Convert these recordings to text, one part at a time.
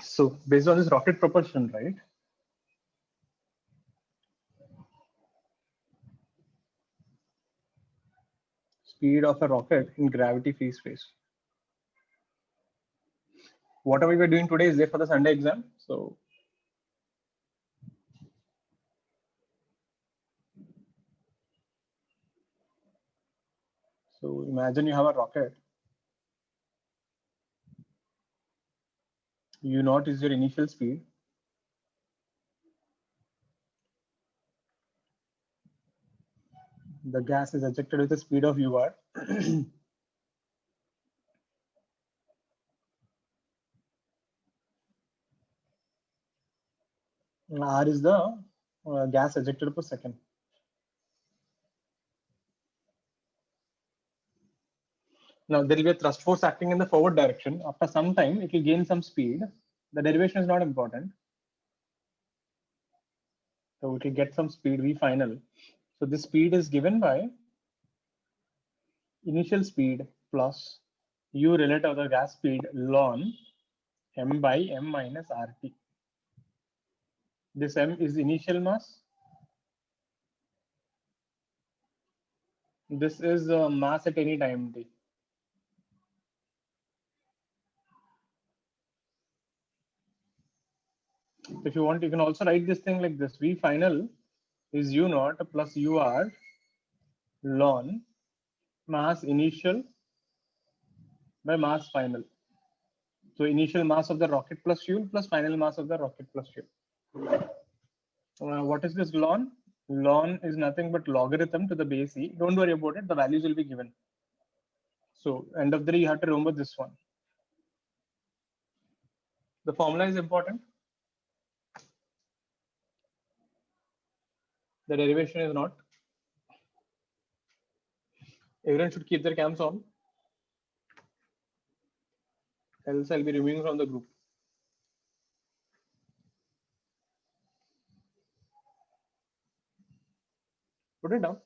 So based on this rocket propulsion, right? Speed of a rocket in gravity-free space. Whatever we were doing today is there for the Sunday exam. So imagine you have a rocket. U naught is your initial speed. The gas is ejected with the speed of UR. R is the gas ejected per second. Now there will be a thrust force acting in the forward direction. After some time, it will gain some speed. The derivation is not important. So it will get some speed V final. So this speed is given by initial speed plus U relative to the gas speed ln m by m minus RT. This m is initial mass. This is mass at any time t. If you want, you can also write this thing like this. V final is U naught plus UR ln mass initial by mass final. So initial mass of the rocket plus fuel plus final mass of the rocket plus fuel. What is this ln? Ln is nothing but logarithm to the base e. Don't worry about it. The values will be given. So end of the day, you have to remember this one. The formula is important. The derivation is not. Everyone should keep their cams on. Else I'll be removing from the group. Put it down.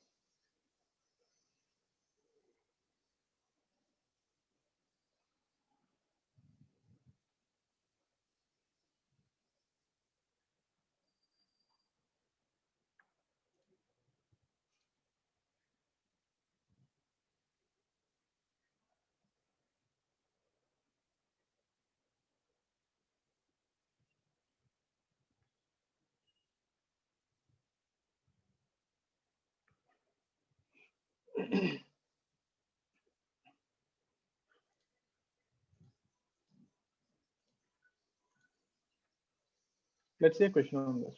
Let's see a question on this.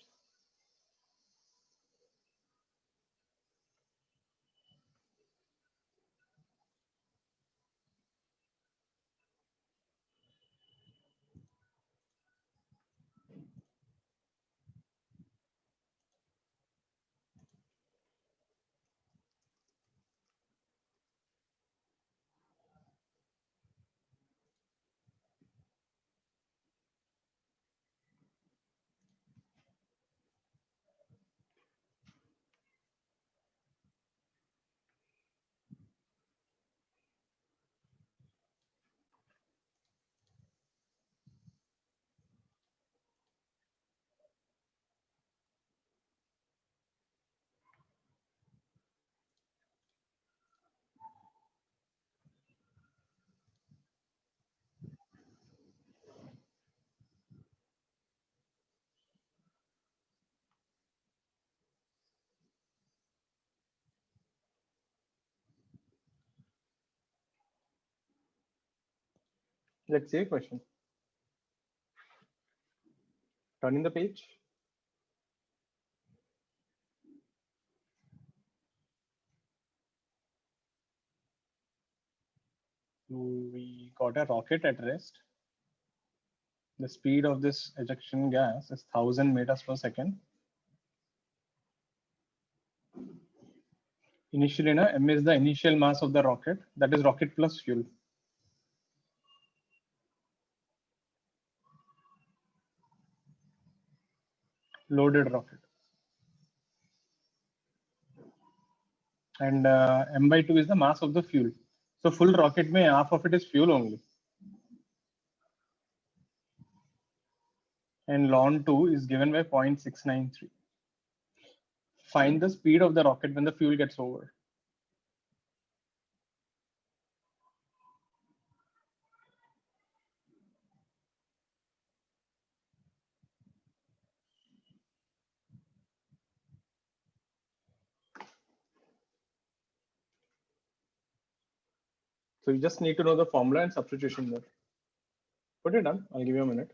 Let's see a question. Turning the page. We got a rocket at rest. The speed of this ejection gas is 1000 meters per second. Initially, m is the initial mass of the rocket. That is rocket plus fuel. Loaded rocket. And m by 2 is the mass of the fuel. So full rocket, half of it is fuel only. and ln 2 is given by 0.693. Find the speed of the rocket when the fuel gets over. So you just need to know the formula and substitution there. Put it done. I'll give you a minute.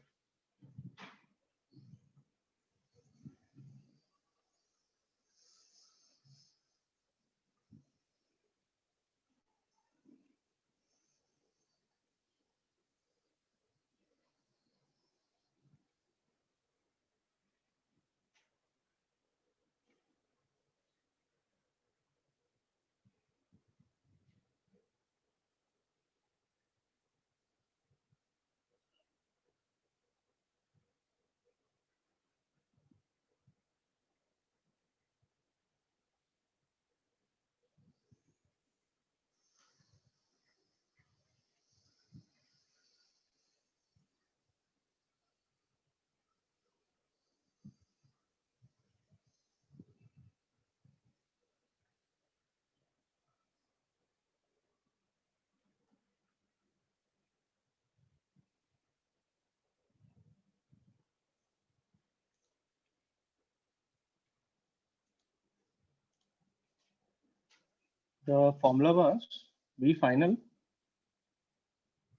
The formula was V final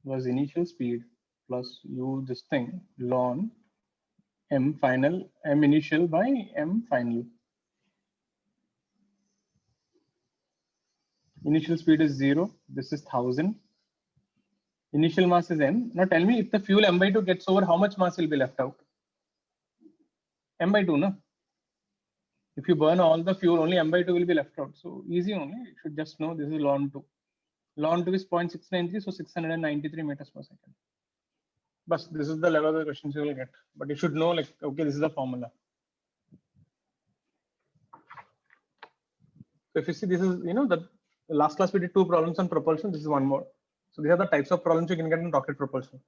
was initial speed plus U this thing ln M final, M initial by M final. Initial speed is 0. This is 1000. Initial mass is M. Now tell me if the fuel M by 2 gets over, how much mass will be left out? M by 2, no? If you burn all the fuel, only M by 2 will be left out. So easy only. You should just know this is ln 2. Ln 2 is 0.693, so 693 meters per second. But this is the level of the questions you will get. But you should know, like, okay, this is the formula. So if you see, this is, the last class we did 2 problems on propulsion. This is one more. So these are the types of problems you can get in rocket propulsion.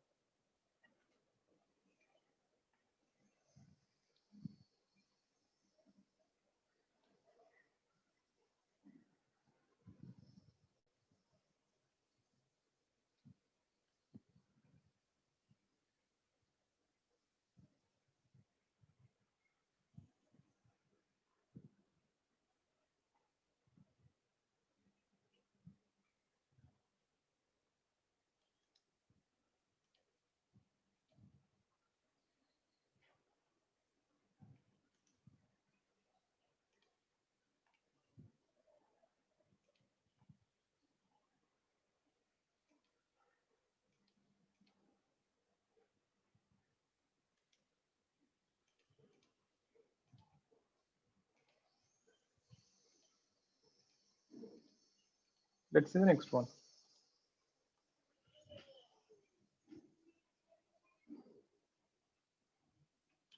Let's see the next one.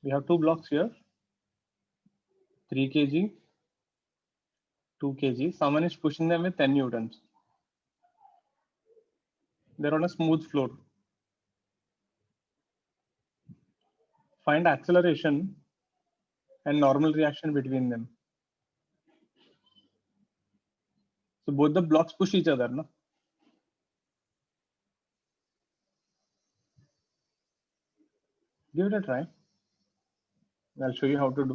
We have 2 blocks here, 3 kg, 2 kg. Someone is pushing them with 10 newtons. They're on a smooth floor. Find acceleration and normal reaction between them. So both the blocks push each other, no? Give it a try. I'll show you how to do.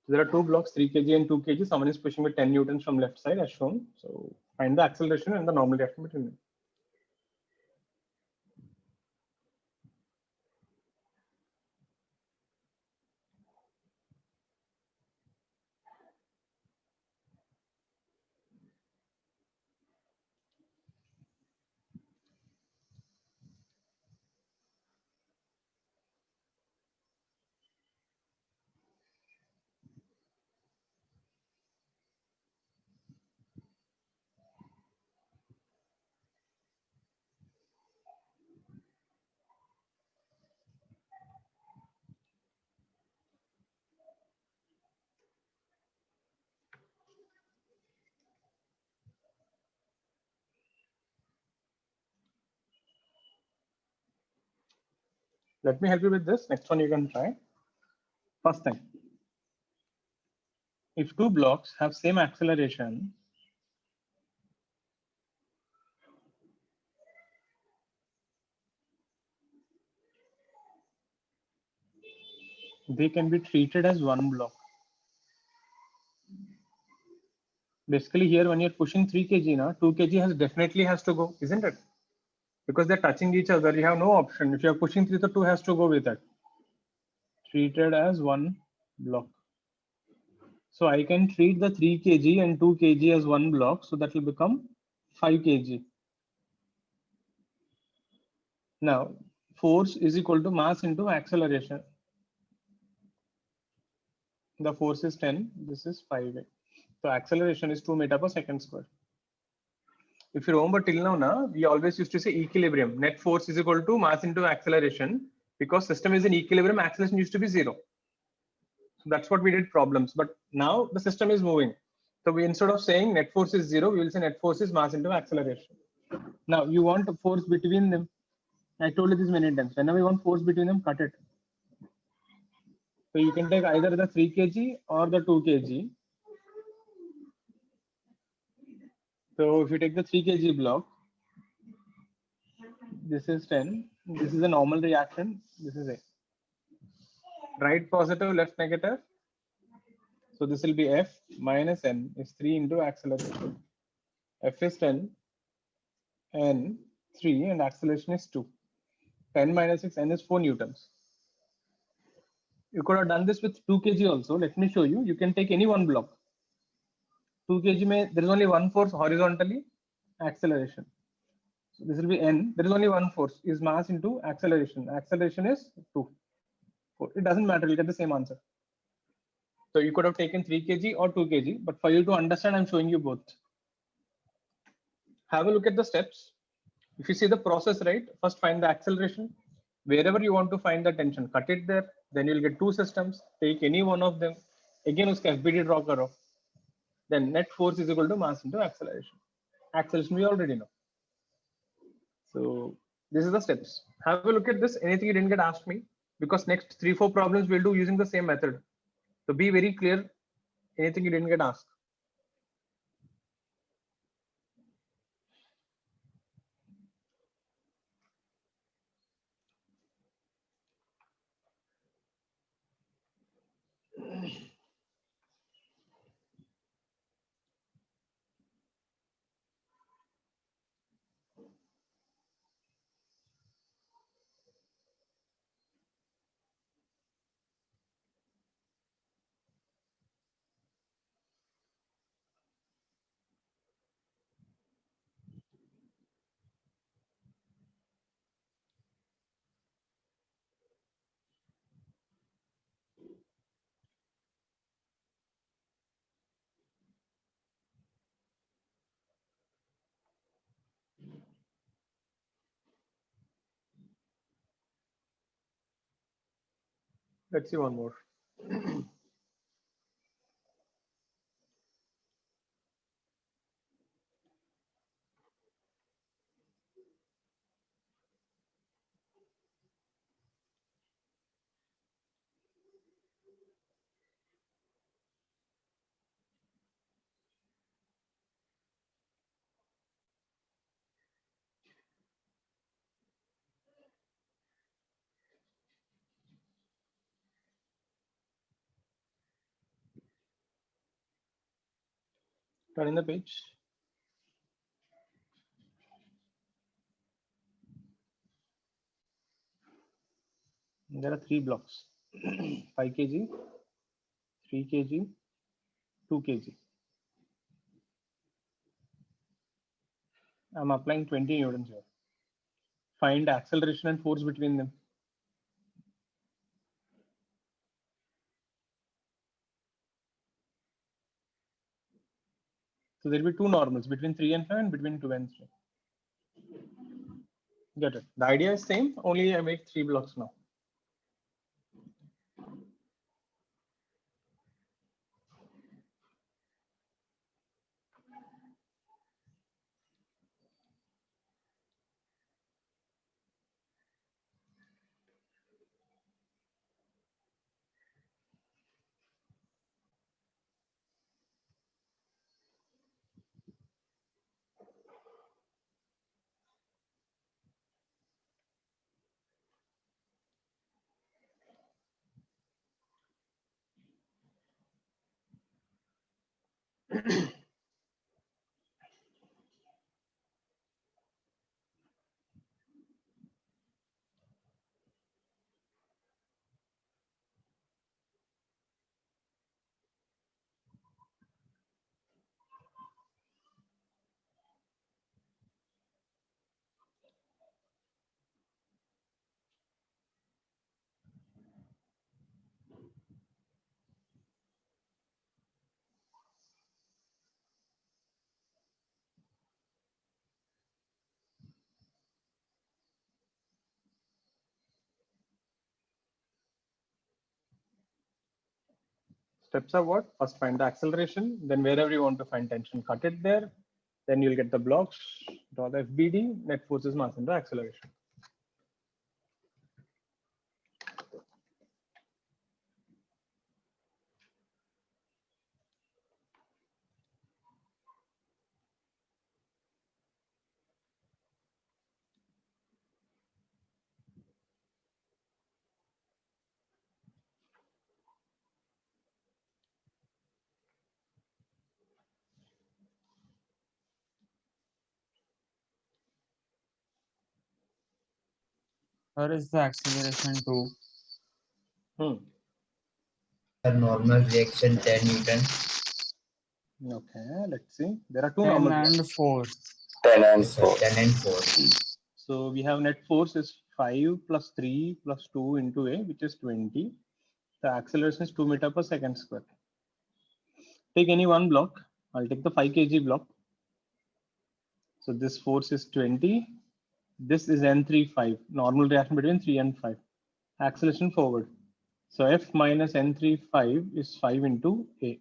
There are 2 blocks, 3 kg and 2 kg. Someone is pushing with 10 newtons from left side as shown. So find the acceleration and the normal reaction between them. Let me help you with this. Next one you can try. First thing, if two blocks have same acceleration, they can be treated as one block. Basically here when you're pushing 3 kg now, 2 kg definitely has to go, isn't it? Because they're touching each other, you have no option. If you're pushing 3, the 2 has to go with it. Treated as one block. So I can treat the 3 kg and 2 kg as one block, so that will become 5 kg. Now force is equal to mass into acceleration. The force is 10, this is 5. So acceleration is 2 meter per second square. If you remember till now, we always used to say equilibrium. Net force is equal to mass into acceleration. Because system is in equilibrium, acceleration used to be 0. So that's what we did problems. But now the system is moving. So we, instead of saying net force is 0, we will say net force is mass into acceleration. Now you want a force between them. I told you this many times. Whenever you want force between them, cut it. So you can take either the 3 kg or the 2 kg. So if you take the 3 kg block, this is 10. This is a normal reaction. This is A. Right positive, left negative. So this will be F minus N is 3 into acceleration. F is 10, N 3, and acceleration is 2. 10 minus 6, N is 4 newtons. You could have done this with 2 kg also. Let me show you. You can take any one block. 2 kg, there is only one force horizontally, acceleration. So this will be N. There is only one force, is mass into acceleration. Acceleration is 2. 4. It doesn't matter, you'll get the same answer. So you could have taken 3 kg or 2 kg, but for you to understand, I'm showing you both. Have a look at the steps. If you see the process, right, first find the acceleration. Wherever you want to find the tension, cut it there. Then you'll get two systems. Take any one of them. Again, uska FBD draw karo. Then net force is equal to mass into acceleration. Acceleration we already know. So this is the steps. Have a look at this. Anything you didn't get, asked me, because next 3-4 problems we'll do using the same method. So be very clear. Anything you didn't get asked. Let's see one more. Turning the page. There are 3 blocks. 5 kg, 3 kg, 2 kg. I'm applying 20 newtons here. Find acceleration and force between them. So there will be 2 normals, between 3 and 5 and between 2 and 3. Get it? The idea is same, only I make 3 blocks now. Steps are what? First find the acceleration, then wherever you want to find tension, cut it there. Then you'll get the blocks, draw the FBD, net forces, mass, and the acceleration. Where is the acceleration to? A normal reaction 10 Newton. Okay, let's see. There are two 10 normal and reactions. 4. 10 and Yes, sir, 4. 10 and 4. So we have net force is 5 plus 3 plus 2 into A, which is 20. The acceleration is 2 meter per second square. Take any one block. I'll take the 5 kg block. So this force is 20. This is N35, normal reaction between 3 and 5. Acceleration forward. So F minus N35 is 5 into A.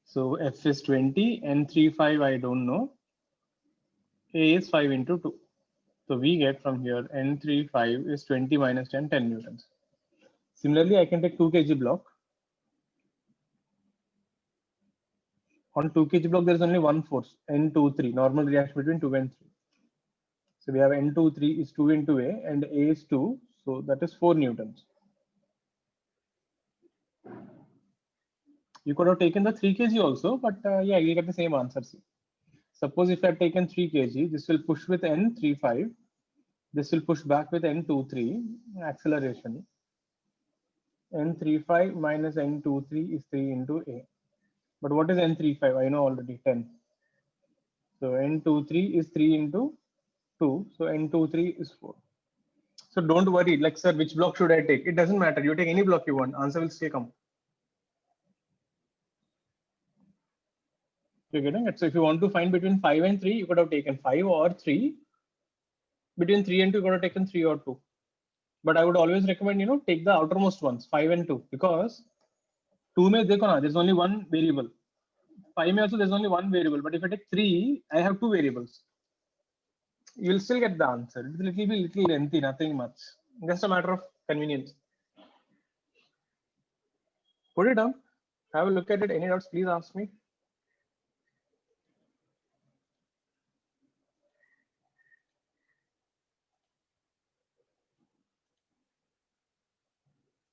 So F is 20, N35 I don't know. A is 5 into 2. So we get from here N35 is 20 minus 10, 10 newtons. Similarly, I can take 2 kg block. On 2 kg block, there is only one force, N23, normal reaction between 2 and 3. So we have N23 is 2 into A and A is 2. So that is 4 newtons. You could have taken the 3 kg also, but yeah, you get the same answer. See. Suppose if I have taken 3 kg, this will push with N35. This will push back with N23, acceleration. N35 minus N23 is 3 into A. But what is N35? I know already 10. So N23 is 3 into 2. So N23 is 4. So don't worry, like, sir, which block should I take? It doesn't matter. You take any block you want. Answer will stay come. You're getting it? So if you want to find between 5 and 3, you could have taken 5 or 3. Between 3 and 2, you could have taken 3 or 2. But I would always recommend, take the outermost ones, 5 and 2, because 2 mein dekho na, there's only one variable. 5 mein also there's only one variable. But if I take 3, I have 2 variables. You will still get the answer. It will be little lengthy, nothing much. Just a matter of convenience. Put it down. Have a look at it. Any doubts, please ask me.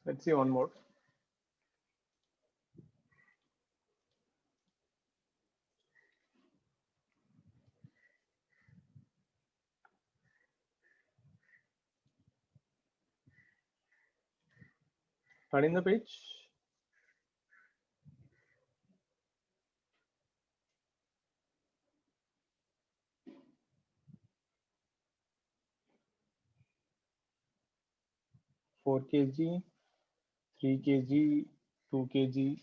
Let's see one more. Turning the page. Four kg, 3 kg, 2 kg,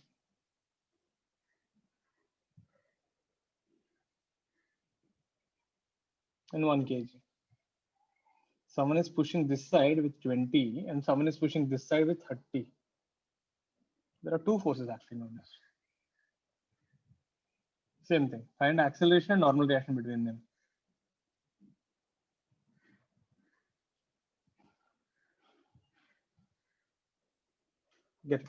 and 1 kg. Someone is pushing this side with 20 and someone is pushing this side with 30. There are two forces acting on this. Same thing. Find acceleration and normal reaction between them. Get it.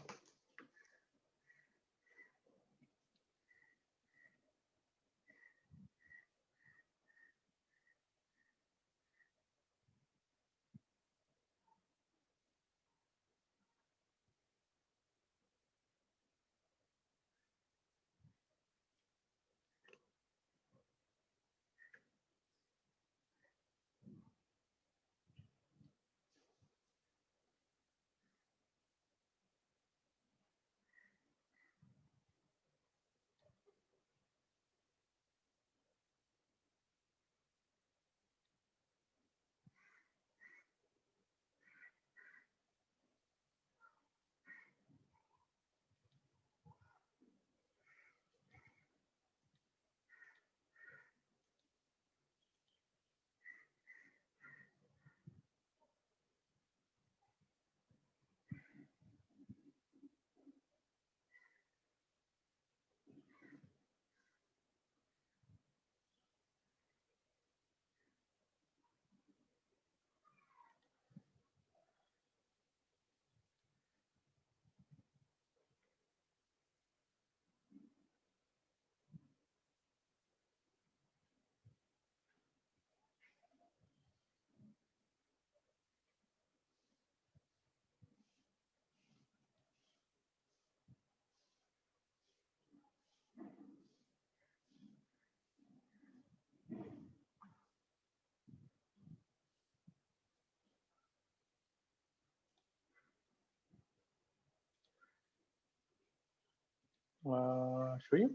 Show you.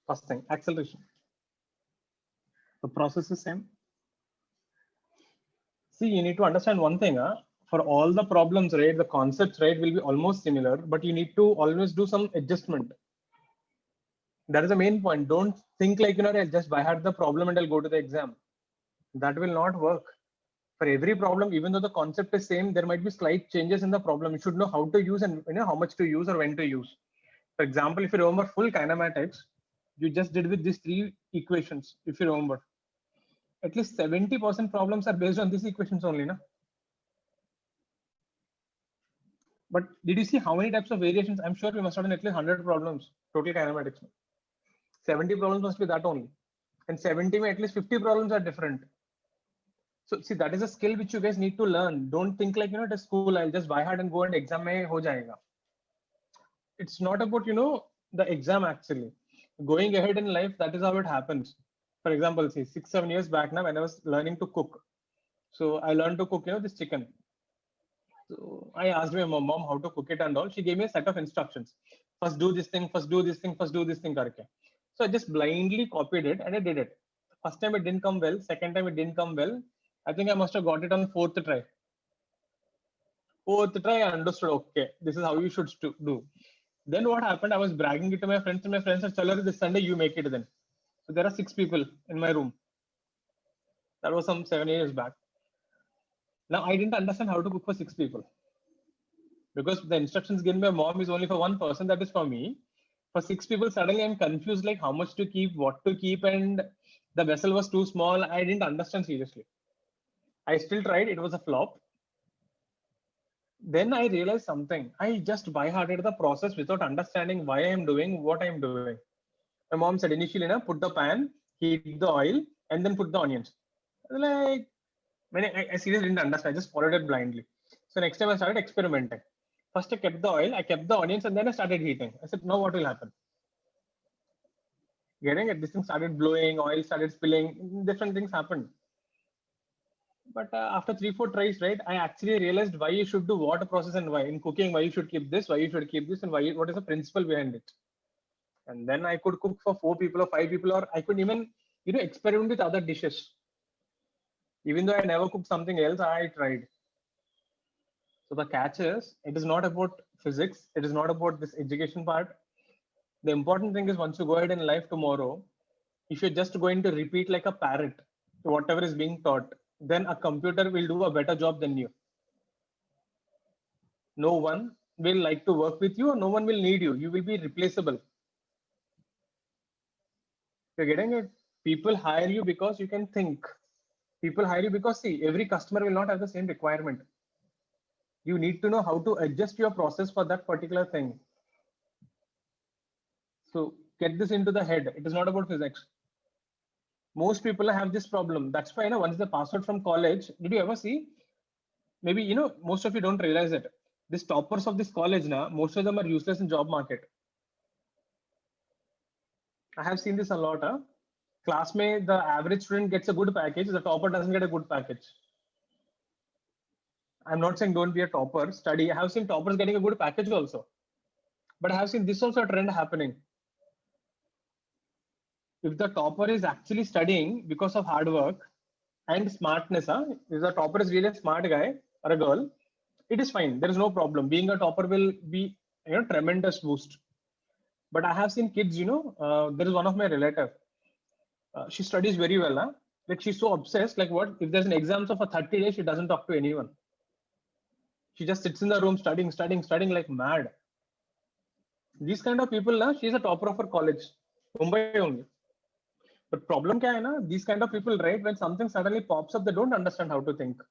First thing, acceleration. The process is same. See, you need to understand one thing. For all the problems, right, the concepts, right, will be almost similar, but you need to always do some adjustment. That is the main point. Don't think like, I'll just by heart the problem and I'll go to the exam. That will not work. For every problem, even though the concept is same, there might be slight changes in the problem. You should know how to use and how much to use or when to use. For example, if you remember full kinematics, you just did with these 3 equations. If you remember, at least 70% problems are based on these equations only, na? But did you see how many types of variations? I'm sure we must have done at least 100 problems total kinematics. 70 problems must be that only, and 70 may at least 50 problems are different. So see, that is a skill which you guys need to learn. Don't think like at a school I'll just buy hard and go and exam mein ho jayega. It's not about the exam actually. Going ahead in life, that is how it happens. For example, see 6-7 years back now when I was learning to cook, so I learned to cook this chicken. So I asked my mom how to cook it and all. She gave me a set of instructions. First do this thing, first do this thing, first do this thing. Karke. So I just blindly copied it and I did it. First time it didn't come well. Second time it didn't come well. I think I must have got it on 4th try. 4th try, I understood, okay, this is how you should do. Then what happened? I was bragging it to my friends, and my friends said, Chalari, this Sunday you make it then. So there are 6 people in my room. That was some 7 years back. Now I didn't understand how to cook for 6 people. Because the instructions given by mom is only for 1 person, that is for me. For 6 people, suddenly I'm confused like how much to keep, what to keep, and the vessel was too small. I didn't understand seriously. I still tried, it was a flop. Then I realized something. I just by-hearted the process without understanding why I'm doing what I'm doing. My mom said initially, put the pan, heat the oil, and then put the onions. Like, when I seriously didn't understand, I just followed it blindly. So next time I started experimenting. First I kept the oil, I kept the onions, and then I started heating. I said, now what will happen? Getting it? This thing started blowing, oil started spilling, different things happened. But after 3-4 tries, right, I actually realized why you should do what process and why. In cooking, why you should keep this, why you should keep this, and why what is the principle behind it. And then I could cook for 4 people or 5 people, or I could even experiment with other dishes. Even though I never cooked something else, I tried. So the catch is, it is not about physics. It is not about this education part. The important thing is once you go ahead in life tomorrow, if you're just going to repeat like a parrot whatever is being taught, then a computer will do a better job than you. No one will like to work with you, or no one will need you. You will be replaceable. You're getting it? People hire you because you can think. People hire you because, see, every customer will not have the same requirement. You need to know how to adjust your process for that particular thing. So get this into the head. It is not about physics. Most people have this problem. That's why, once they pass out from college, did you ever see? Maybe, most of you don't realize it. These toppers of this college now, most of them are useless in job market. I have seen this a lot. Class mein, the average student gets a good package. The topper doesn't get a good package. I'm not saying don't be a topper, study. I have seen toppers getting a good package also. But I have seen this also a trend happening. If the topper is actually studying because of hard work and smartness, if the topper is really a smart guy or a girl, it is fine. There is no problem. Being a topper will be tremendous boost. But I have seen kids, there is one of my relative. She studies very well. Like she's so obsessed. Like what? If there's an exam for 30 days, she doesn't talk to anyone. She just sits in the room studying like mad. These kind of people, she's a topper of her college. Mumbai only. But problem kya hai na? These kind of people, right? When something suddenly pops up, they don't understand how to think.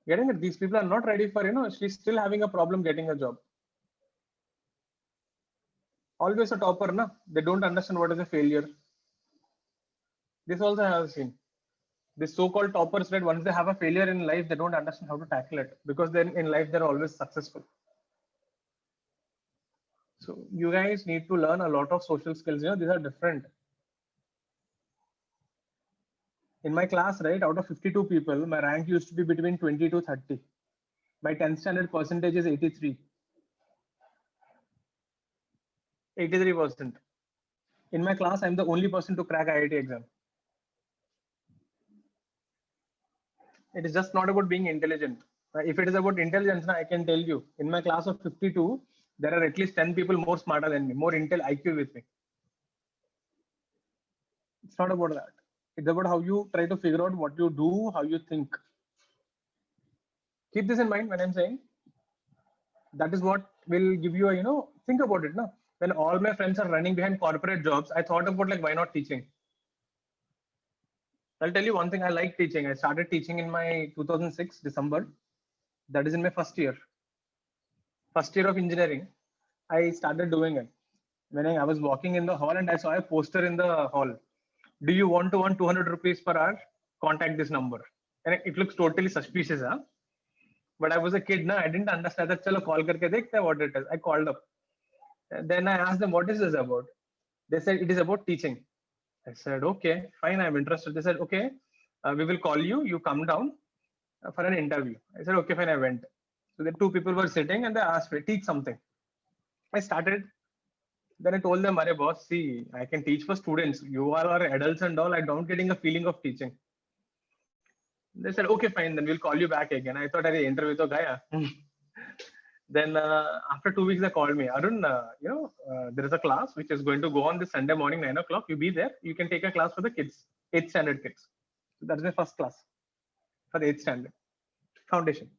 Getting it? These people are not ready for, she's still having a problem getting a job. Always a topper, na? They don't understand what is a failure. This also I have seen. These so-called toppers, right? Once they have a failure in life, they don't understand how to tackle it, because then in life they're always successful. So you guys need to learn a lot of social skills. These are different. In my class, right, out of 52 people, my rank used to be between 20 to 30. My 10th standard percentage is 83. 83%. In my class, I'm the only person to crack IIT exam. It is just not about being intelligent. If it is about intelligence, I can tell you, in my class of 52, there are at least 10 people more smarter than me, more Intel IQ with me. It's not about that. It's about how you try to figure out what you do, how you think. Keep this in mind when I'm saying that is what will give you a, think about it. No? When all my friends are running behind corporate jobs, I thought about like, why not teaching? I'll tell you one thing. I like teaching. I started teaching in my 2006 December. That is in my first year of engineering. I started doing it. When I was walking in the hall and I saw a poster in the hall. Do you want to earn 200 rupees per hour? Contact this number. And it looks totally suspicious, huh? But I was a kid, I didn't understand that. Chalo, call karke dekhte what it is. I called up. Then I asked them, what is this about? They said, it is about teaching. I said, okay, fine, I'm interested. They said, okay, we will call you. You come down for an interview. I said, okay, fine, I went. So the two people were sitting and they asked me, teach something. I started. Then I told them, Arey boss, see, I can teach for students. You all are adults and all. I don't getting a feeling of teaching. They said, okay, fine, then we'll call you back again. I thought, Arey, interview to gaya. Then after 2 weeks, they called me. Arun, there is a class which is going to go on this Sunday morning, 9 o'clock. You be there. You can take a class for the kids, 8th standard kids. So that is my first class for the 8th standard foundation.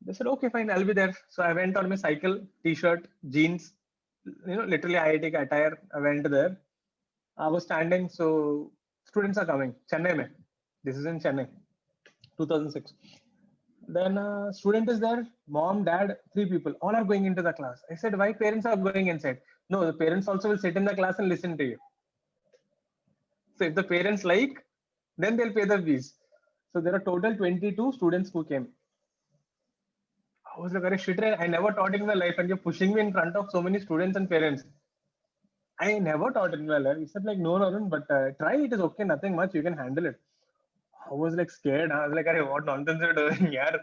They said, okay, fine, I'll be there. So I went on my cycle, t-shirt, jeans, literally IIT attire. I went there. I was standing. So students are coming. Chennai mein. This is in Chennai, 2006. Then student is there, mom, dad, 3 people, all are going into the class. I said, why parents are going inside? No, the parents also will sit in the class and listen to you. So if the parents like, then they'll pay the fees. So there are total 22 students who came. I was like, very shit, I never taught in my life and you're pushing me in front of so many students and parents. I never taught in my life. He said like, no, but try, it is okay, nothing much, you can handle it. I was like scared. I was like, what nonsense you're doing here?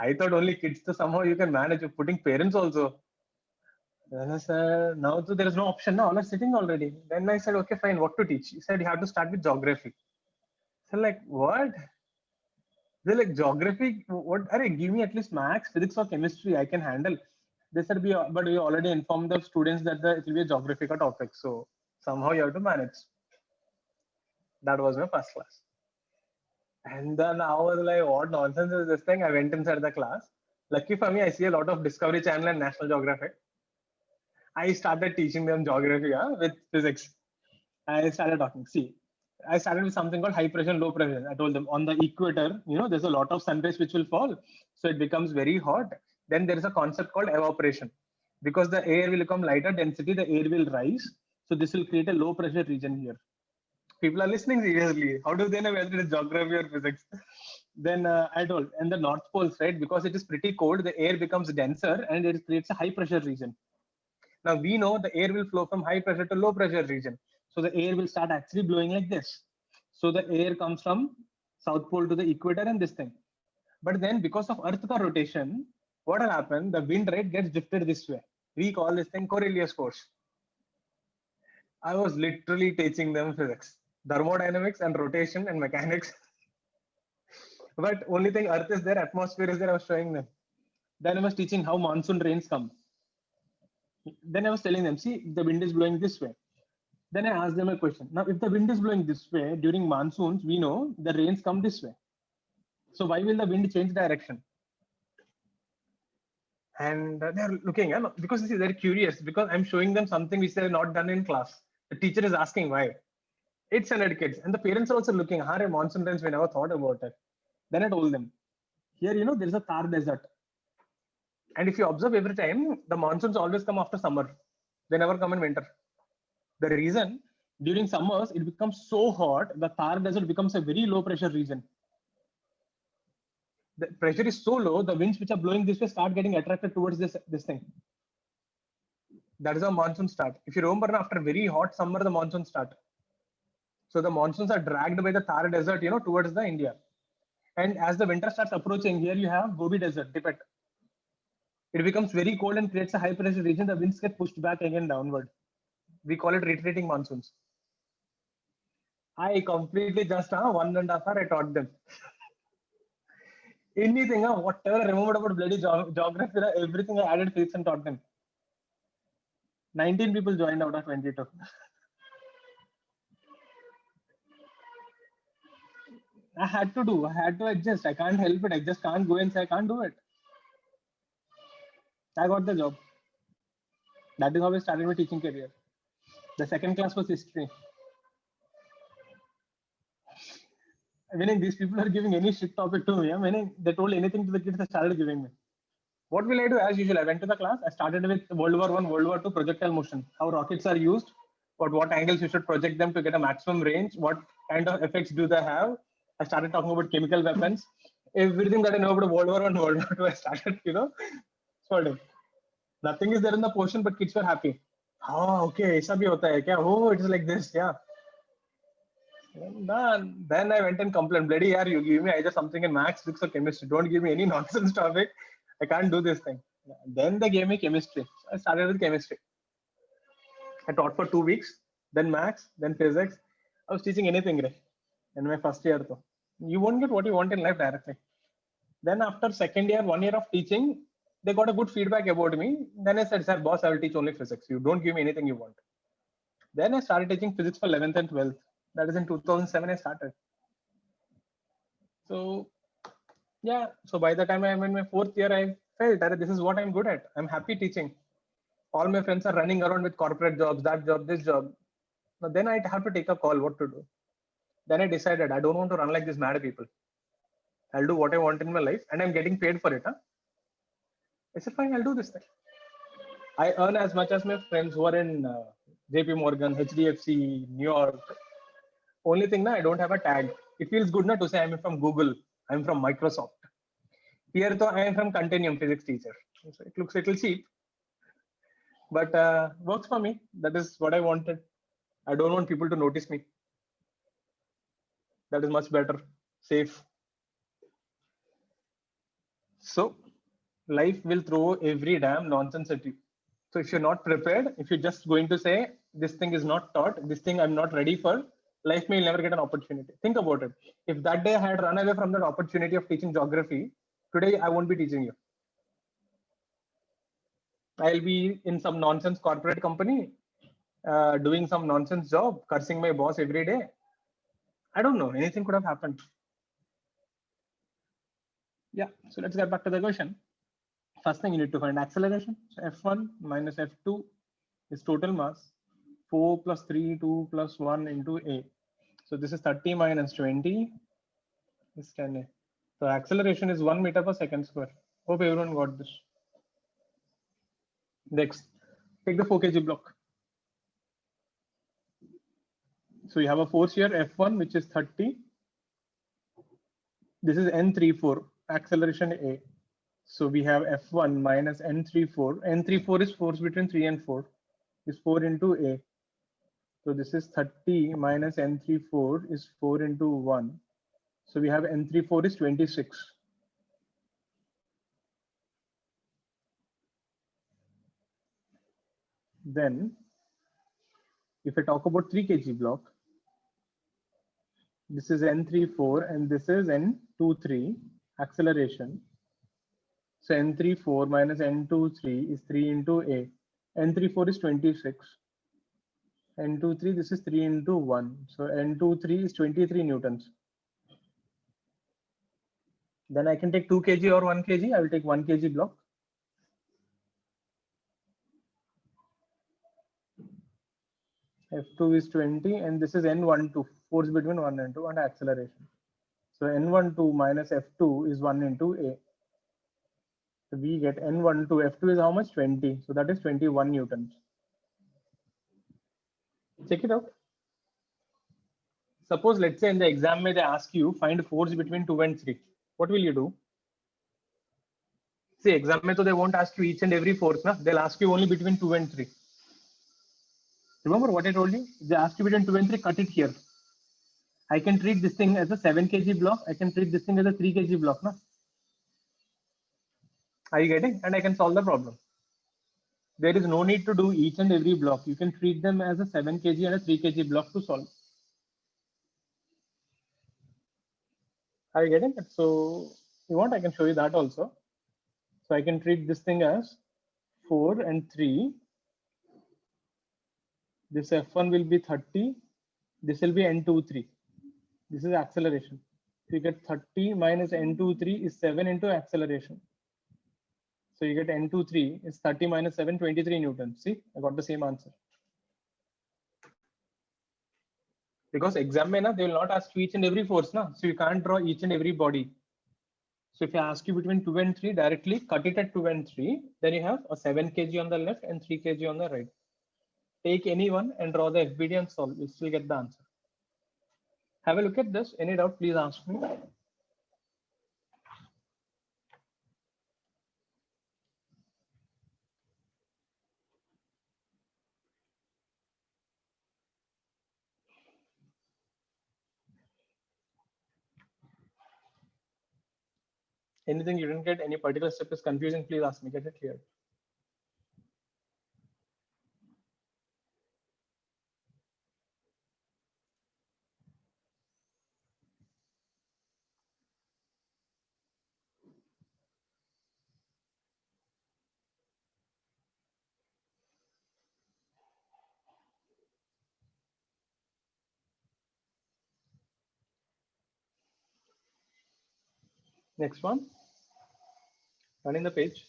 I thought only kids, so somehow you can manage. You're putting parents also. Then I said, now so there is no option. Now all are sitting already. Then I said, okay, fine. What to teach? He said, you have to start with geography. So like, what? They're like, geography? What? Are give me at least maths, physics, or chemistry. I can handle. They said, but we already informed the students that it will be a geographical topic. So somehow you have to manage. That was my first class. And then I was like, what nonsense is this thing? I went inside the class. Lucky for me, I see a lot of Discovery Channel and National Geographic. I started teaching them geography with physics. I started talking. See, I started with something called high pressure and low pressure. I told them on the equator, there's a lot of sun rays which will fall. So it becomes very hot. Then there is a concept called evaporation. Because the air will become lighter density, the air will rise. So this will create a low pressure region here. People are listening seriously. How do they know whether it is geography or physics? Then I told, and the North Poles, right? Because it is pretty cold, the air becomes denser and it creates a high pressure region. Now we know the air will flow from high pressure to low pressure region. So the air will start actually blowing like this. So the air comes from South Pole to the equator and this thing. But then because of Earth rotation, what will happen? The wind rate gets drifted this way. We call this thing Coriolis force. I was literally teaching them physics, thermodynamics and rotation and mechanics. But only thing, Earth is there, atmosphere is there, I was showing them. Then I was teaching how monsoon rains come. Then I was telling them, see, the wind is blowing this way. Then I asked them a question. Now, if the wind is blowing this way during monsoons, we know the rains come this way. So why will the wind change direction? And they're looking, because this is very curious, because I'm showing them something which they're not done in class. The teacher is asking why. 8th standard kids. And the parents are also looking, monsoon rains, we never thought about it. Then I told them, here, there is a Thar desert. And if you observe every time, the monsoons always come after summer. They never come in winter. The reason, during summers, it becomes so hot, the Thar desert becomes a very low pressure region. The pressure is so low, the winds which are blowing this way start getting attracted towards this thing. That is how monsoon start. If you remember, after very hot summer, the monsoon start. So the monsoons are dragged by the Thar desert, towards the India. And as the winter starts approaching, here you have Gobi Desert, Tibet. It becomes very cold and creates a high pressure region. The winds get pushed back again downward. We call it retreating monsoons. I completely just 1.5 hours I taught them. Anything, whatever I remembered about bloody geography, everything I added physics and taught them. 19 people joined out of 22. I had to adjust. I can't help it. I just can't go and say I can't do it. I got the job. That is how I started my teaching career. The second class was history. Meaning these people are giving any shit topic to me. Meaning they told anything to the kids, they started giving me. What will I do? As usual, I went to the class. I started with World War I, World War II projectile motion, how rockets are used, what angles you should project them to get a maximum range, what kind of effects do they have. I started talking about chemical weapons. Everything that I know about World War I, World War II, I started, starting. Nothing is there in the portion, but kids were happy. Oh, okay, aisa bhi hota hai kya? Oh, it is like this, yeah. Then I went and complained, bloody yaar, you give me either something in maths, physics or chemistry. Don't give me any nonsense topic. I can't do this thing. Then they gave me chemistry. I started with chemistry. I taught for 2 weeks, then maths, then physics. I was teaching anything in my first year. Though. You won't get what you want in life directly. Then after second year, 1 year of teaching, they got a good feedback about me. Then I said, sir, boss, I will teach only physics. You don't give me anything you want. Then I started teaching physics for 11th and 12th. That is in 2007 I started. So yeah, so by the time I'm in my 4th year, I felt that this is what I'm good at. I'm happy teaching. All my friends are running around with corporate jobs, that job, this job. Now then I have to take a call what to do. Then I decided I don't want to run like these mad people. I'll do what I want in my life and I'm getting paid for it. I said, fine, I'll do this thing. I earn as much as my friends who are in JP Morgan, HDFC, New York. Only thing, I don't have a tag. It feels good to say I'm from Google, I'm from Microsoft. Here, though, I am from Continuum physics teacher. So it looks a little cheap, but works for me. That is what I wanted. I don't want people to notice me. That is much better, safe. So life will throw every damn nonsense at you. So if you're not prepared, if you're just going to say, this thing is not taught, this thing I'm not ready for, life may never get an opportunity. Think about it. If that day I had run away from that opportunity of teaching geography, today I won't be teaching you. I'll be in some nonsense corporate company, doing some nonsense job, cursing my boss every day. I don't know. Anything could have happened. Yeah. So let's get back to the question. First thing you need to find acceleration. So F1 minus F2 is total mass. 4 plus 3, 2 plus 1 into A. So this is 30 minus 20 is 10A. So acceleration is 1 meter per second square. Hope everyone got this. Next, take the 4 kg block. So you have a force here, F1, which is 30. This is N34, acceleration A. So we have F1 minus N34. N34 is force between 3 and 4. Is 4 into A. So this is 30 minus N34 is 4 into 1. So we have N34 is 26. Then, if I talk about 3 kg block, this is N34 and this is N23 acceleration. So N34 minus N23 is 3 into A. N34 is 26. N23, this is 3 into 1. So N23 is 23 newtons. Then I can take 2 kg or 1 kg. I will take 1 kg block. F2 is 20 and this is N12, force between 1 and 2 and acceleration. So N12 minus F2 is 1 into A. So we get N12, F2 is how much? 20. So that is 21 newtons. Check it out. Suppose, let's say in the exam, they ask you find force between 2 and 3. What will you do? See, exam mein, they won't ask you each and every force. Na? They'll ask you only between 2 and 3. Remember what I told you? If they ask you between 2 and 3, cut it here. I can treat this thing as a 7 kg block. I can treat this thing as a 3 kg block. Na? Are you getting? And I can solve the problem. There is no need to do each and every block. You can treat them as a 7 kg and a 3 kg block to solve. Are you getting it? So you want, I can show you that also. So I can treat this thing as 4 and 3. This F1 will be 30. This will be N23. This is acceleration. So you get 30 minus N23 is 7 into acceleration. So you get N23 is 30 minus 7, 23 Newton. See, I got the same answer. Because exam mein na, they will not ask you each and every force. Na? So you can't draw each and every body. So if I ask you between 2 and 3, directly cut it at 2 and 3. Then you have a 7 kg on the left and 3 kg on the right. Take any one and draw the FBD and solve. You still get the answer. Have a look at this. Any doubt, please ask me. Anything you didn't get, any particular step is confusing, please ask me. Get it cleared. Next one. Turning the page.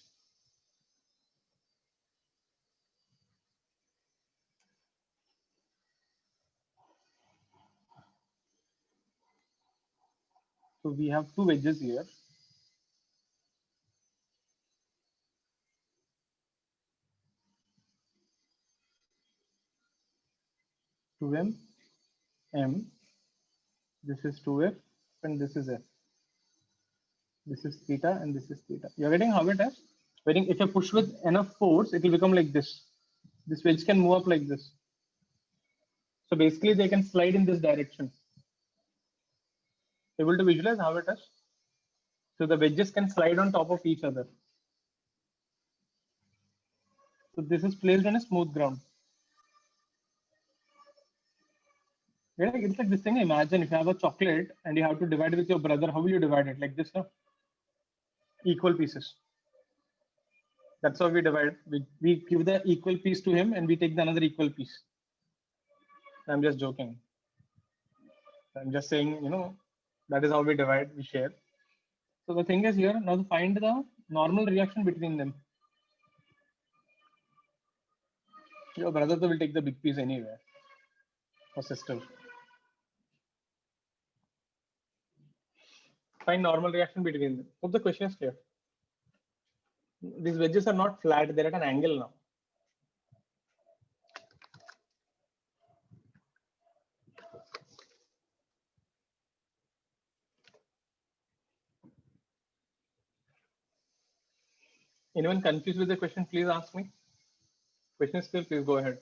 So we have two wedges here. Two M. This is 2F and this is F. This is theta and this is theta. You're getting how it is? Waiting, if you push with enough force, it will become like this. This wedge can move up like this. So basically they can slide in this direction. Able to visualize how it is? So the wedges can slide on top of each other. So this is placed on a smooth ground. It's like this thing. Imagine if you have a chocolate and you have to divide it with your brother, how will you divide it? Like this, no? Equal pieces. That's how we divide. We give the equal piece to him and we take the another equal piece. I'm just joking. I'm just saying, that is how we divide, we share. So the thing is here, now to find the normal reaction between them. Your brother will take the big piece anyway, or sister. Find normal reaction between them. Hope the question is clear. These wedges are not flat, they're at an angle now. Anyone confused with the question, please ask me. Question is clear, please go ahead.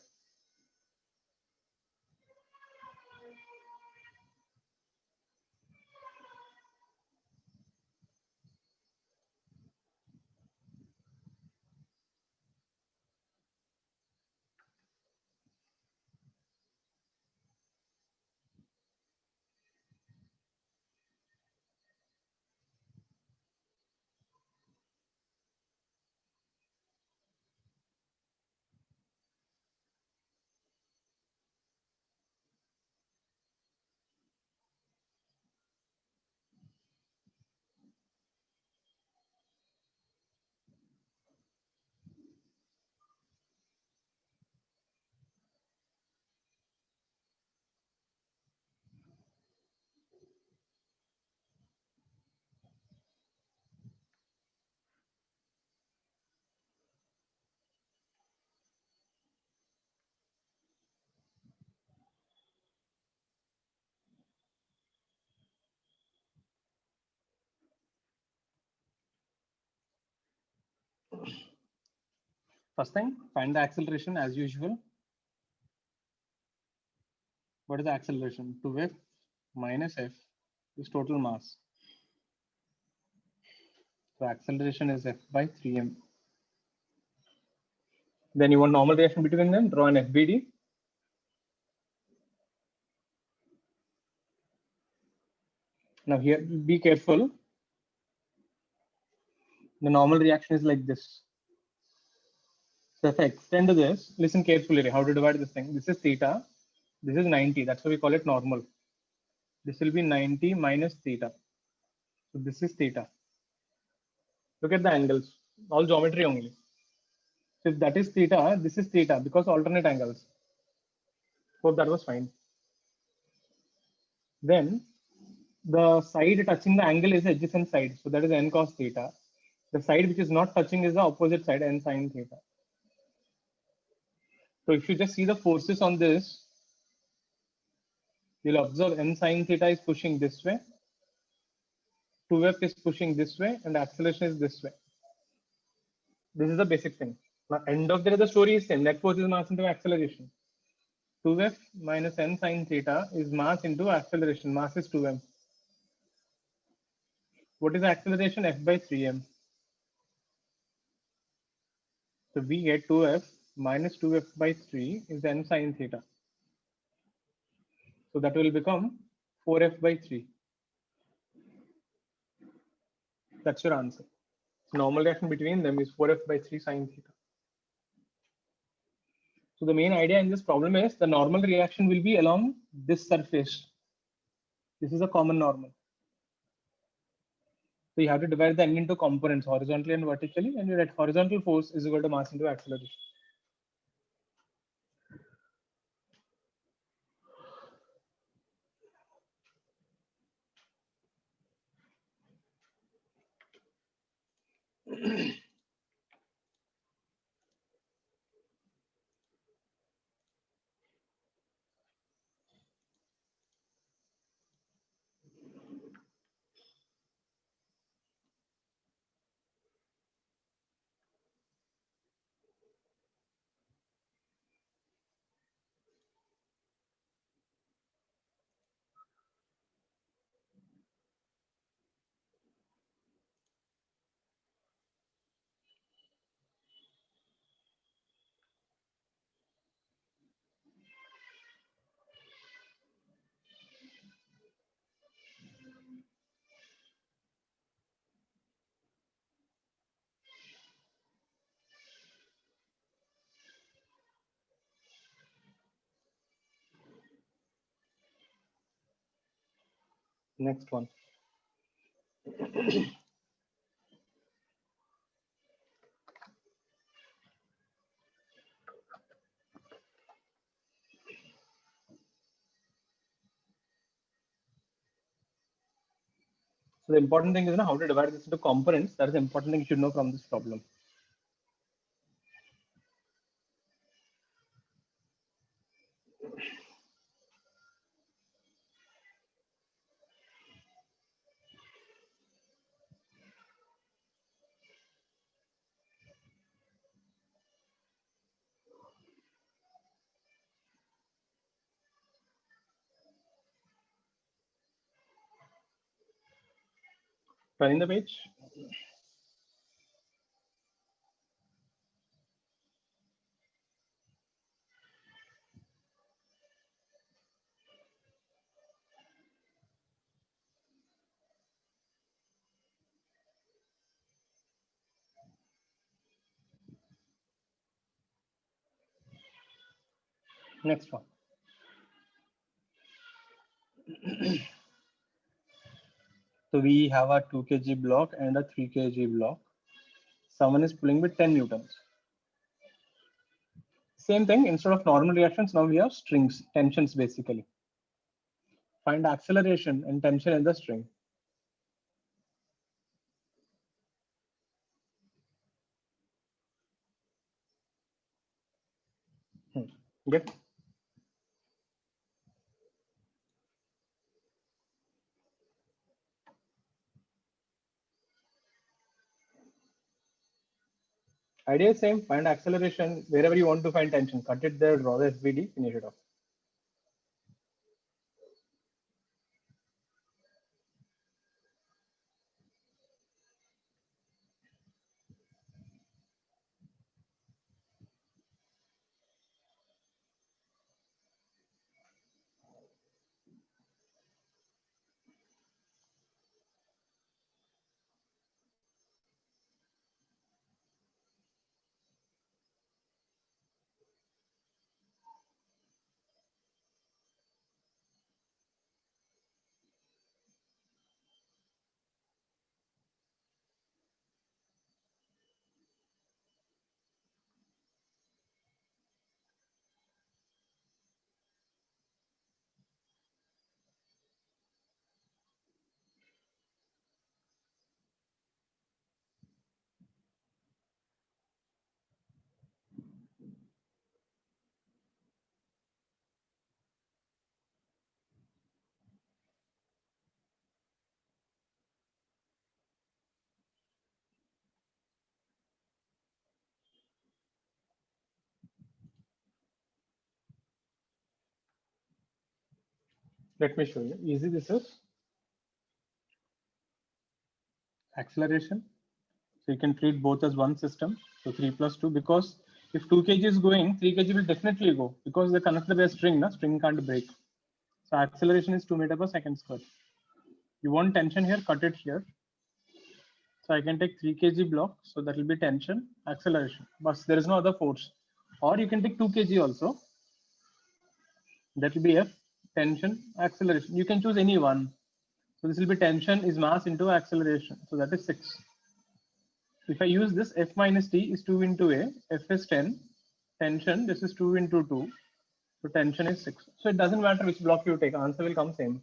First thing, find the acceleration as usual. What is the acceleration? 2F minus F is total mass. So acceleration is f by 3m. Then you want normal reaction between them, draw an FBD. Now here, be careful. The normal reaction is like this. So if I extend this, listen carefully, how to divide this thing. This is theta, this is 90, that's why we call it normal. This will be 90 minus theta. So this is theta. Look at the angles, all geometry only. So if that is theta, this is theta because alternate angles. Hope that was fine. Then the side touching the angle is the adjacent side. So that is n cos theta. The side which is not touching is the opposite side, n sin theta. So if you just see the forces on this, you'll observe n sin theta is pushing this way, 2f is pushing this way, and the acceleration is this way. This is the basic thing. Now, end of the story is same. Net force is mass into acceleration. 2f minus n sin theta is mass into acceleration. Mass is 2m. What is the acceleration? F by 3m. So we get 2f minus 2f by 3 is n sin theta. So that will become 4f by 3. That's your answer. Normal reaction between them is 4f by 3 sin theta. So the main idea in this problem is the normal reaction will be along this surface. This is a common normal. So you have to divide the n into components horizontally and vertically, and your horizontal force is equal to mass into acceleration. Next one. So the important thing is how to divide this into components. That is the important thing you should know from this problem. Turning the page. Next one. So we have a 2 kg block and a 3 kg block. Someone is pulling with 10 newtons. Same thing, instead of normal reactions, now we have strings, tensions basically. Find acceleration and tension in the string. Get? Idea is same, find acceleration wherever you want to find tension. Cut it there, draw the FBD, finish it off. Let me show you. Easy, this is acceleration. So you can treat both as one system. So 3 plus 2, because if 2 kg is going, 3 kg will definitely go because they're connected by a string. Na? String can't break. So acceleration is 2 meter per second square. You want tension here, cut it here. So I can take 3 kg block. So that will be tension, acceleration. But there is no other force. Or you can take 2 kg also. That will be F, tension, acceleration. You can choose any one. So this will be tension is mass into acceleration. So that is 6. If I use this, F minus T is 2 into A, F is 10, tension, this is 2 into 2, so tension is 6. So it doesn't matter which block you take, answer will come same.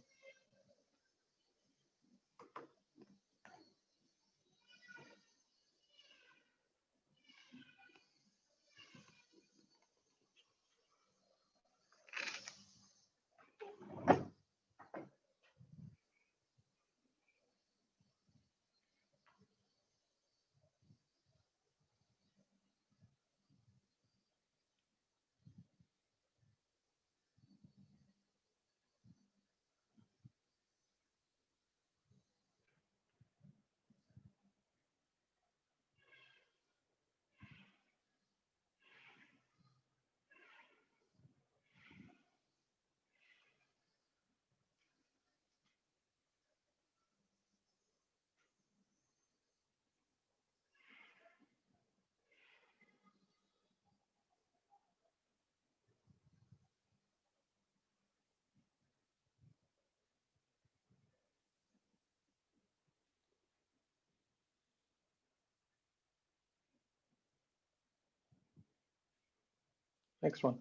Next one.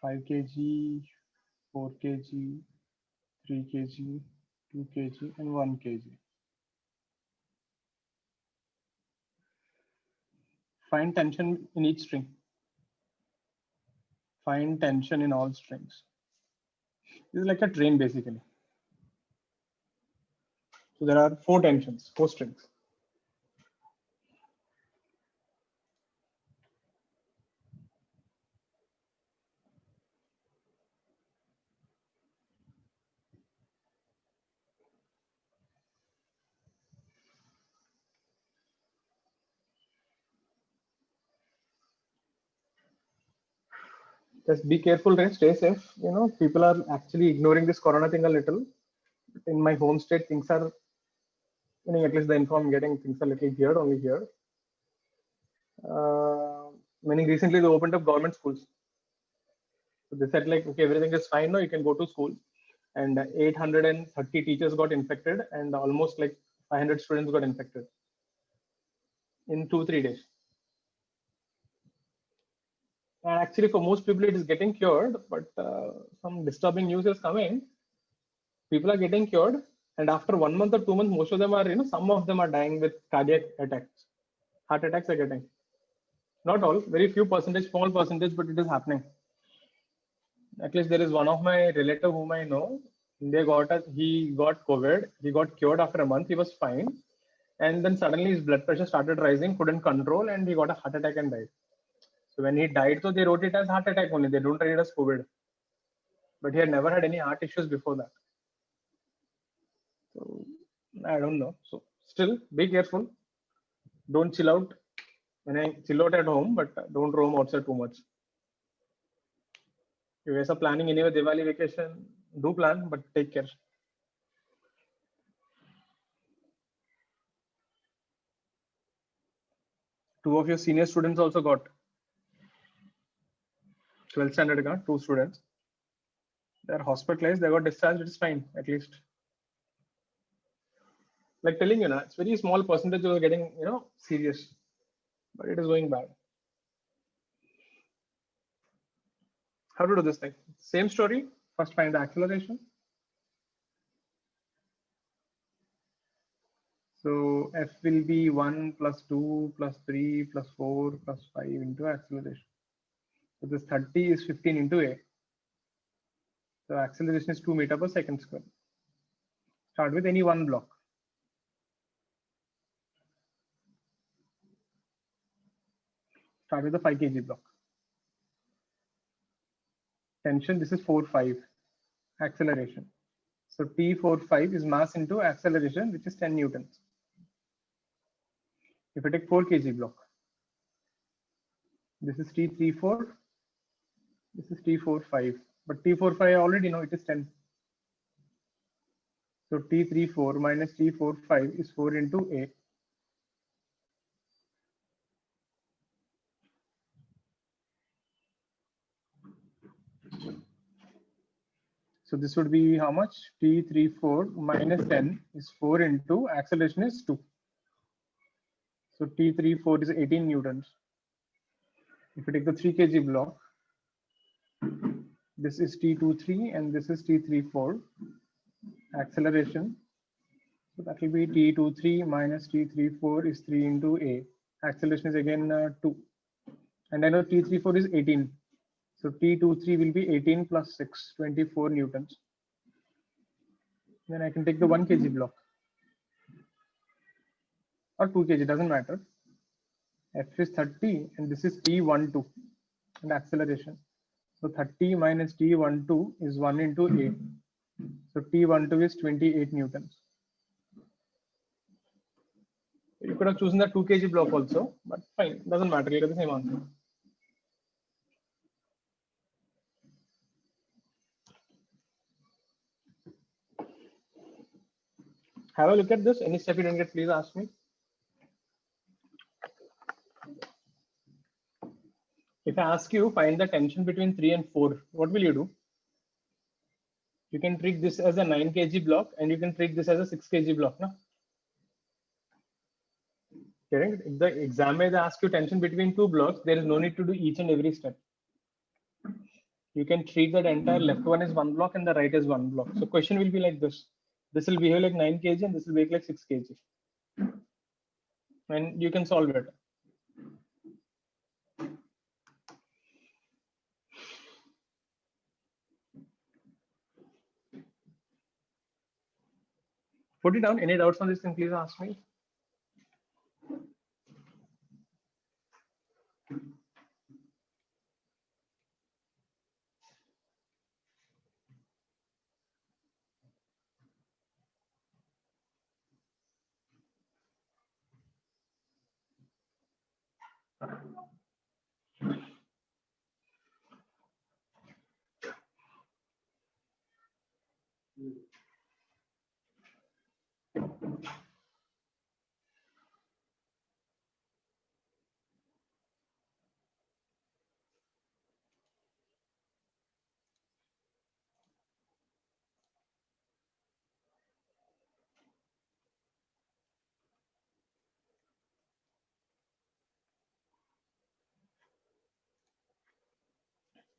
Five kg, 4 kg, 3 kg, 2 kg, and 1 kg. Find tension in each string. Find tension in all strings. This is like a train basically. So there are 4 tensions, 4 strings. Just be careful, Ray. Stay safe. You know, people are actually ignoring this corona thing a little. In my home state, things are, you know, at least the info I'm getting, things are a little weird only here. Meaning recently they opened up government schools. So they said like, okay, everything is fine now, you can go to school. And 830 teachers got infected and almost like 500 students got infected in 2-3 days. And actually for most people it is getting cured, but some disturbing news is coming. People are getting cured and after 1 month or 2 months, most of them are, you know, some of them are dying with cardiac attacks. Heart attacks are getting. Not all, very few percentage, small percentage, but it is happening. At least there is one of my relative whom I know. He got COVID. He got cured after a month. He was fine, and then suddenly his blood pressure started rising, couldn't control, and he got a heart attack and died. So when he died, so they wrote it as heart attack only. They don't write it as COVID. But he had never had any heart issues before that. So I don't know. So still, be careful. Don't chill out. When I chill out at home, but don't roam outside too much. If you guys are planning anyway Diwali vacation, do plan, but take care. Two of your senior students also got 12th standard, 2 students. They're hospitalized, they got discharged, it's fine, at least. Like telling you, it's very small percentage of getting, you know, serious, but it is going bad. How to do this thing? Same story. First find the acceleration. So F will be 1 plus 2 plus 3 plus 4 plus 5 into acceleration. So this 30 is 15 into A. So acceleration is 2 meter per second square. Start with any one block. Start with the 5 kg block. Tension, this is 4.5. Acceleration. So T45 is mass into acceleration, which is 10 newtons. If I take 4 kg block, this is T34, this is T45, but T45 I already know it is 10. So T34 minus T45 is 4 into A. So this would be how much? T34 minus 10 is 4 into acceleration is 2. So T34 is 18 newtons. If you take the 3 kg block, this is T23 and this is T34. Acceleration. So that will be T23 minus T34 is 3 into A. Acceleration is again 2. And I know T34 is 18. So T23 will be 18 plus 6, 24 newtons. Then I can take the 1 kg block. Or 2 kg, doesn't matter. F is 30 and this is T12 and acceleration. So 30 minus T12 is 1 into 8. So T12 is 28 newtons. You could have chosen the 2 kg block also, but fine, doesn't matter, you get the same answer. Have a look at this. Any step you don't get, please ask me. If I ask you find the tension between 3 and 4, what will you do? You can treat this as a 9 kg block and you can treat this as a 6 kg block. No? Correct? If the exam may ask you tension between 2 blocks, there is no need to do each and every step. You can treat that entire left one is 1 block and the right is 1 block. So question will be like this. This will behave like 9 kg and this will behave like 6 kg. And you can solve it. Put it down. Any doubts on this thing, please ask me.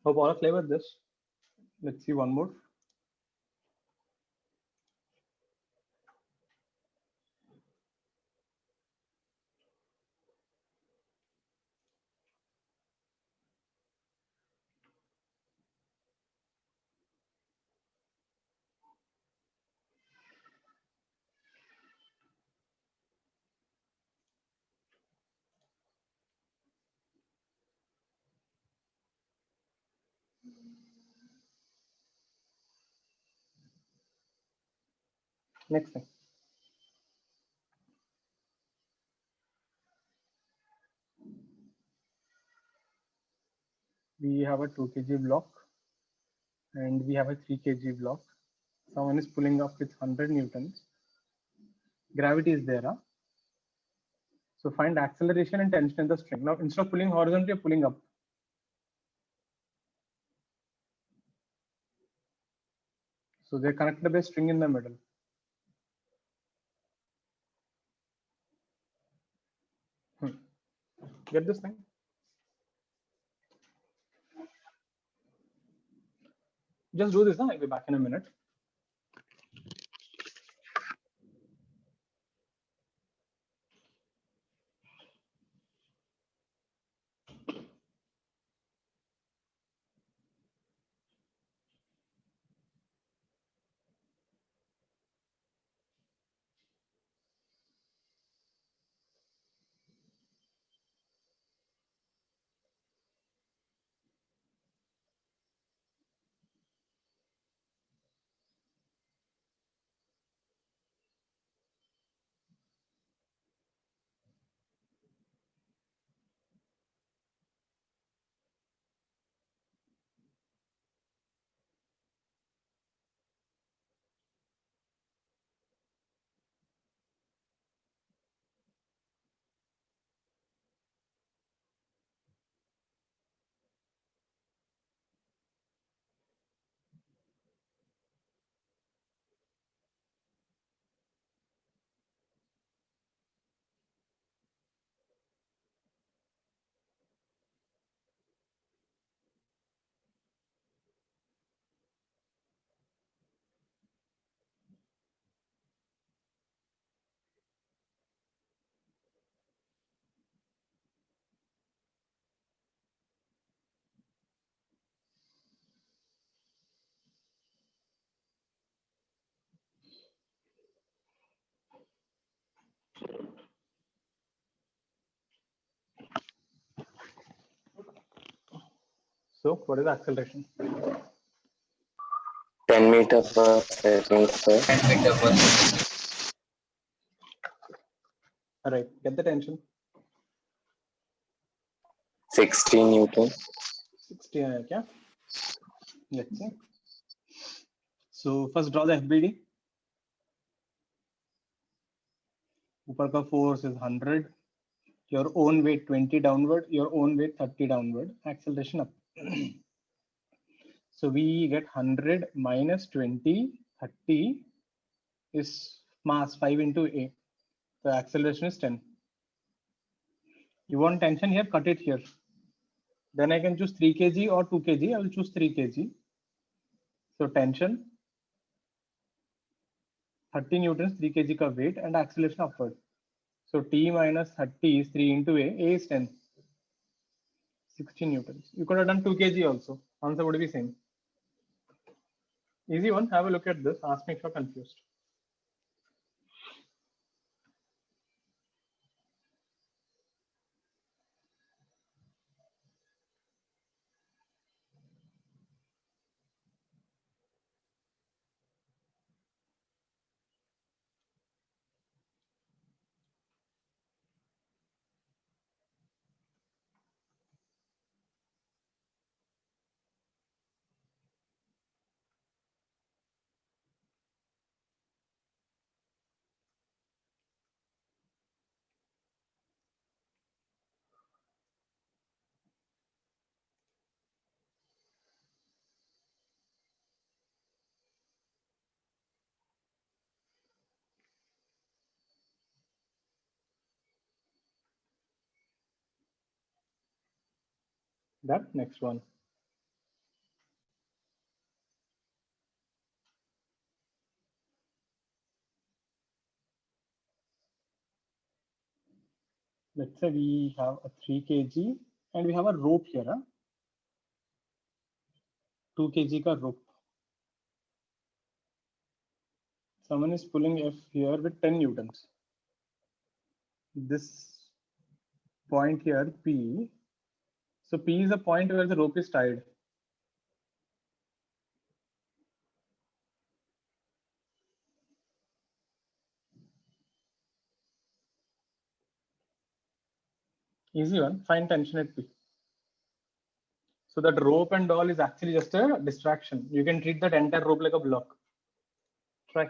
Hope all are clear with this. Let's see one more. Next thing. We have a 2 kg block and we have a 3 kg block. Someone is pulling up with 100 newtons. Gravity is there. Huh? So find acceleration and tension in the string. Now instead of pulling horizontally, you're pulling up. So they're connected by a string in the middle. Get this thing? Just do this. Huh? I'll be back in a minute. So what is the acceleration? 10 meter per second square. 10 meter per second. All right, get the tension. 60 Newton. 60 है क्या? Let's see. So first draw the FBD. ऊपर का force is 100. Your own weight 20 downward. Your own weight 30 downward. Acceleration up. So we get 100 minus 20, 30 is mass 5 into A. The acceleration is 10. You want tension here, cut it here. Then I can choose 3 kg or 2 kg. I will choose 3 kg. So tension 30 newtons, 3 kg ka weight and acceleration upward. So T minus 30 is 3 into A is 10. 16 newtons. You could have done 2 kg also. Answer would be same. Easy one. Have a look at this. Ask me if you're confused. That next one. Let's say we have a 3 kg and we have a rope here. 2 kg ka rope. Someone is pulling F here with 10 newtons. This point here, P. So P is a point where the rope is tied. Easy one. Find tension at P. So that rope and all is actually just a distraction. You can treat that entire rope like a block. Try.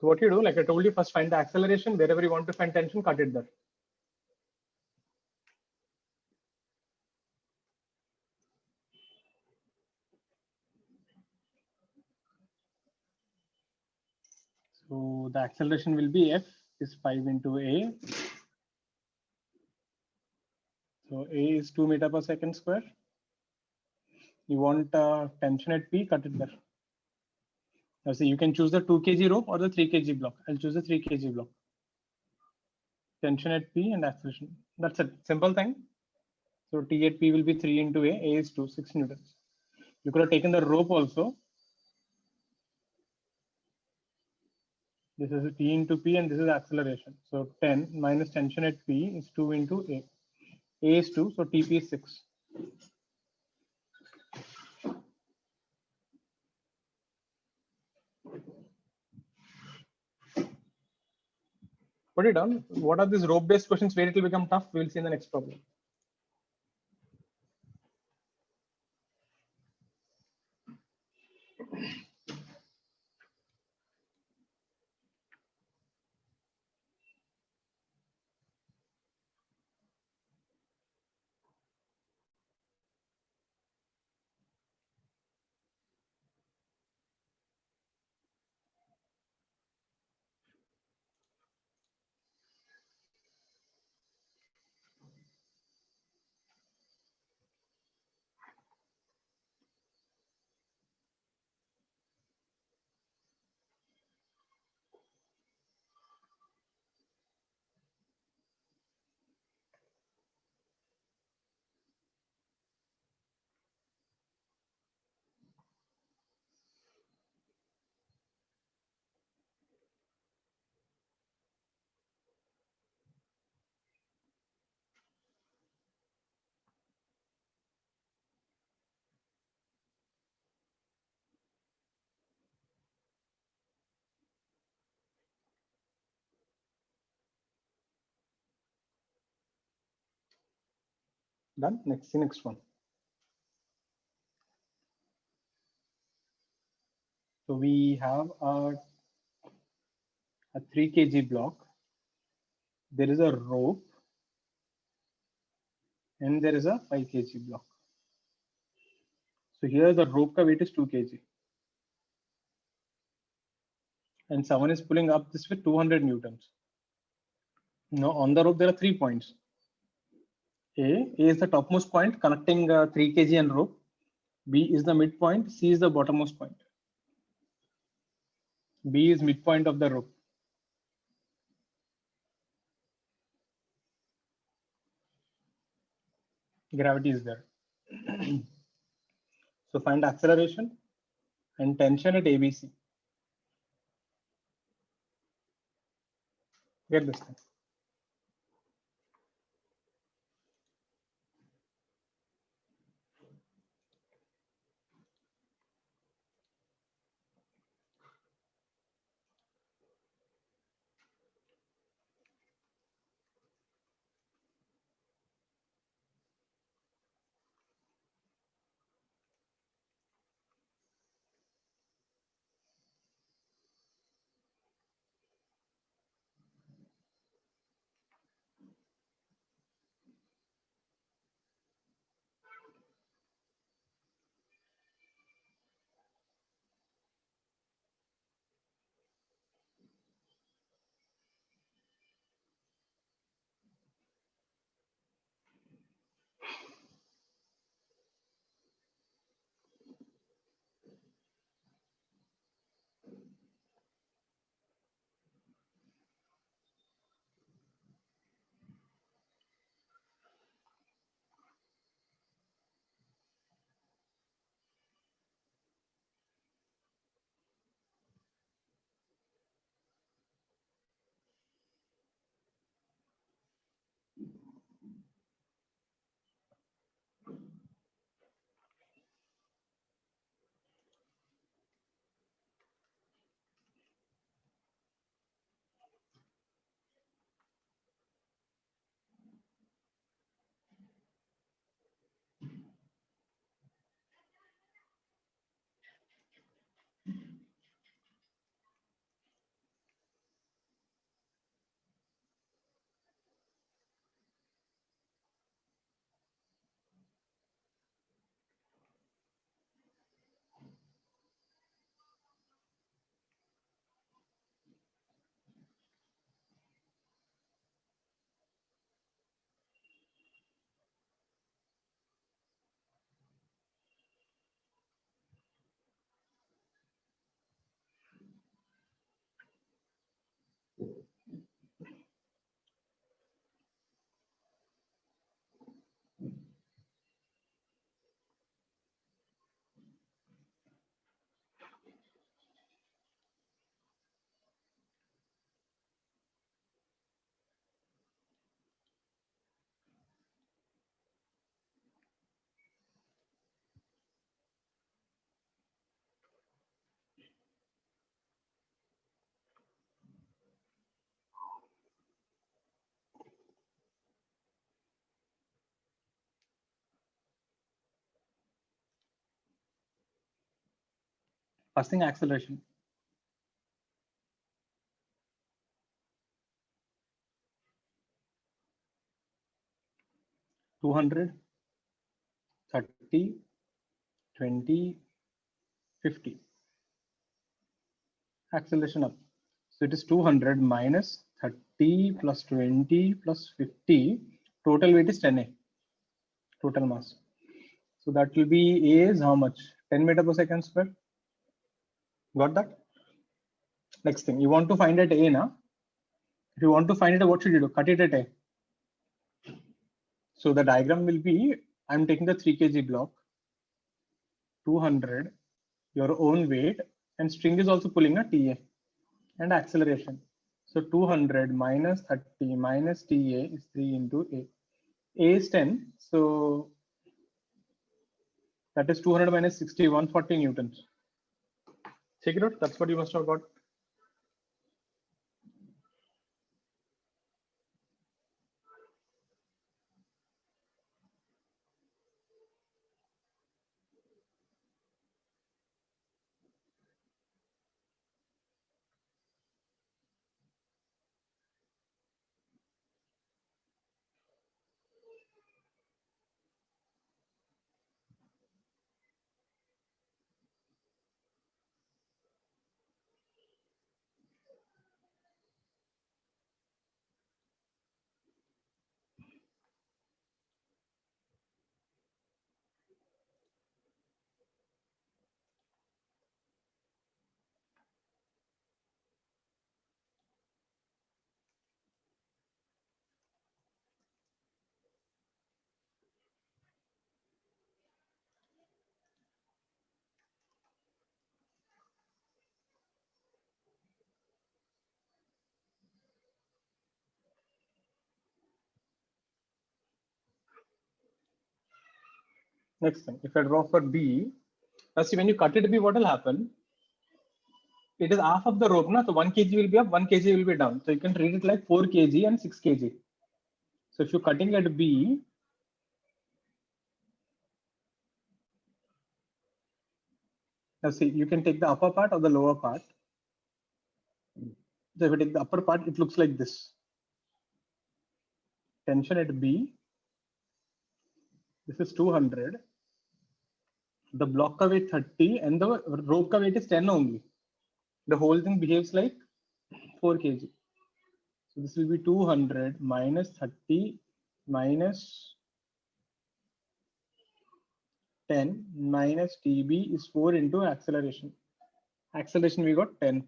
So what you do, like I told you, first find the acceleration. Wherever you want to find tension, cut it there. So the acceleration will be F is 5 into A. So A is 2 meter per second square. You want tension at P, cut it there. Now see, you can choose the 2 kg rope or the 3 kg block. I'll choose the 3 kg block. Tension at P and acceleration. That's it. Simple thing. So T at P will be 3 into A is 2, 6 newtons. You could have taken the rope also. This is a T into P and this is acceleration. So 10 minus tension at P is 2 into A. A is 2, so TP is 6. Put it down. What are these rope based questions where it will become tough? We'll see in the next problem. Done. Next one. So we have a 3 kg block. There is a rope and there is a 5 kg block. So here the rope ka weight is 2 kg. And someone is pulling up this with 200 newtons. Now on the rope there are 3 points. A is the topmost point connecting 3 kg and rope. B is the midpoint. C is the bottommost point. B is midpoint of the rope. Gravity is there. So find acceleration and tension at ABC. Get this thing. First thing, acceleration. $200, 30, 20, 50. Acceleration up. So it is 200 minus 30 plus 20 plus 50. Total weight is 10A. Total mass. So that will be A is how much? 10 meter per second square. Got that? Next thing, you want to find at A now. If you want to find it, what should you do? Cut it at A. So the diagram will be, I'm taking the 3 kg block, 200, your own weight, and string is also pulling a TA and acceleration. So 200 minus 30 minus TA is 3 into A. A is 10. So that is 200 minus 60, 140 newtons. Check it out. That's what you must have got. Next thing, if I draw for B, now see when you cut it B, what will happen? It is half of the rope, na? So 1 kg will be up, 1 kg will be down. So you can treat it like 4 kg and 6 kg. So if you're cutting at B, now see, you can take the upper part or the lower part. So if you take the upper part, it looks like this. Tension at B, this is 200. The block ka weight 30 and the rope ka weight is 10 only. The whole thing behaves like 4 kg. So this will be 200 minus 30 minus 10 minus TB is 4 into acceleration. Acceleration we got 10.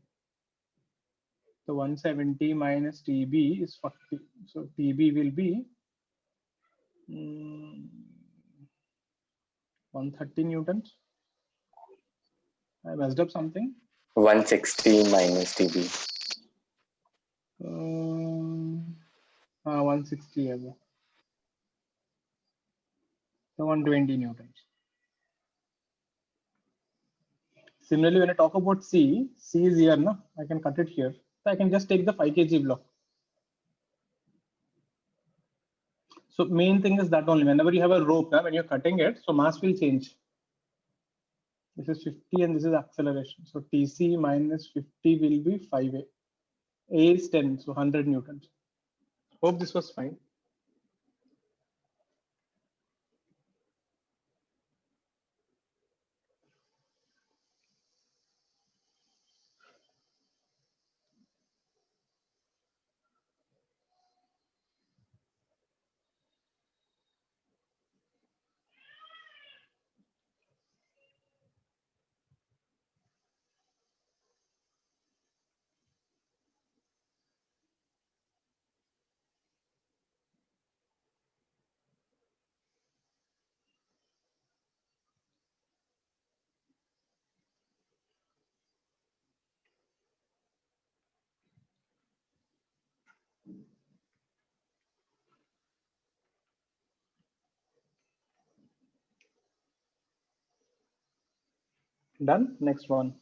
So 170 minus TB is 40. So TB will be 130 newtons. I messed up something. 160 minus TB. 160. Yeah. So 120 newtons. Similarly, when I talk about C is here, no? I can cut it here. So I can just take the 5 kg block. So main thing is that only whenever you have a rope, when you're cutting it, so mass will change. This is 50 and this is acceleration. So TC minus 50 will be 5A. A is 10, so 100 newtons. Hope this was fine. Done. Next one.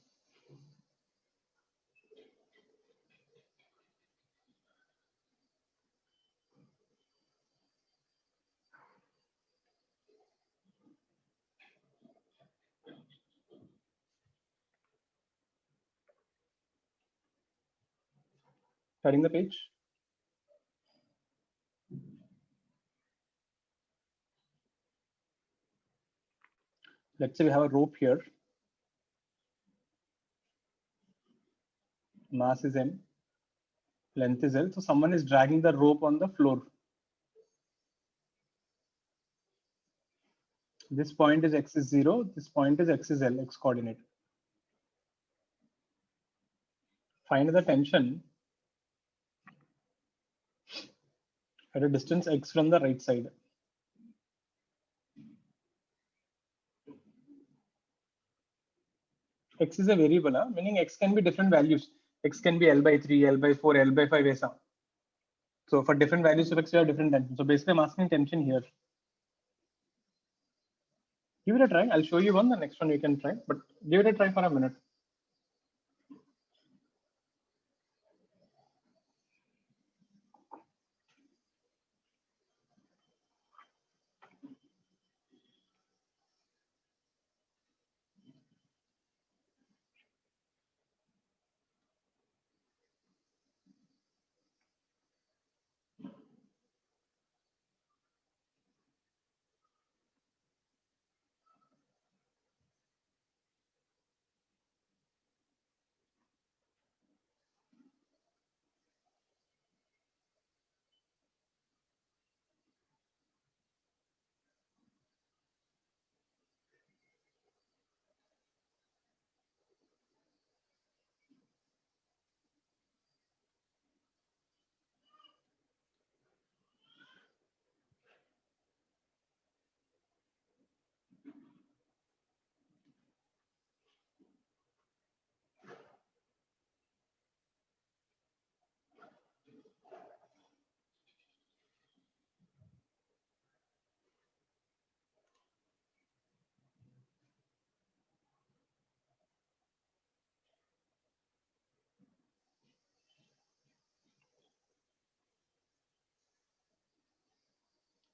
Turning the page. Let's say we have a rope here. Mass is M, length is L. So someone is dragging the rope on the floor. This point is X is 0. This point is X is L, X coordinate. Find the tension at a distance X from the right side. X is a variable, meaning X can be different values. X can be L by 3, L by 4, L by 5, aisa. So for different values of X, you have different tension. So basically I'm asking tension here. Give it a try. I'll show you one, the next one you can try, but give it a try for a minute.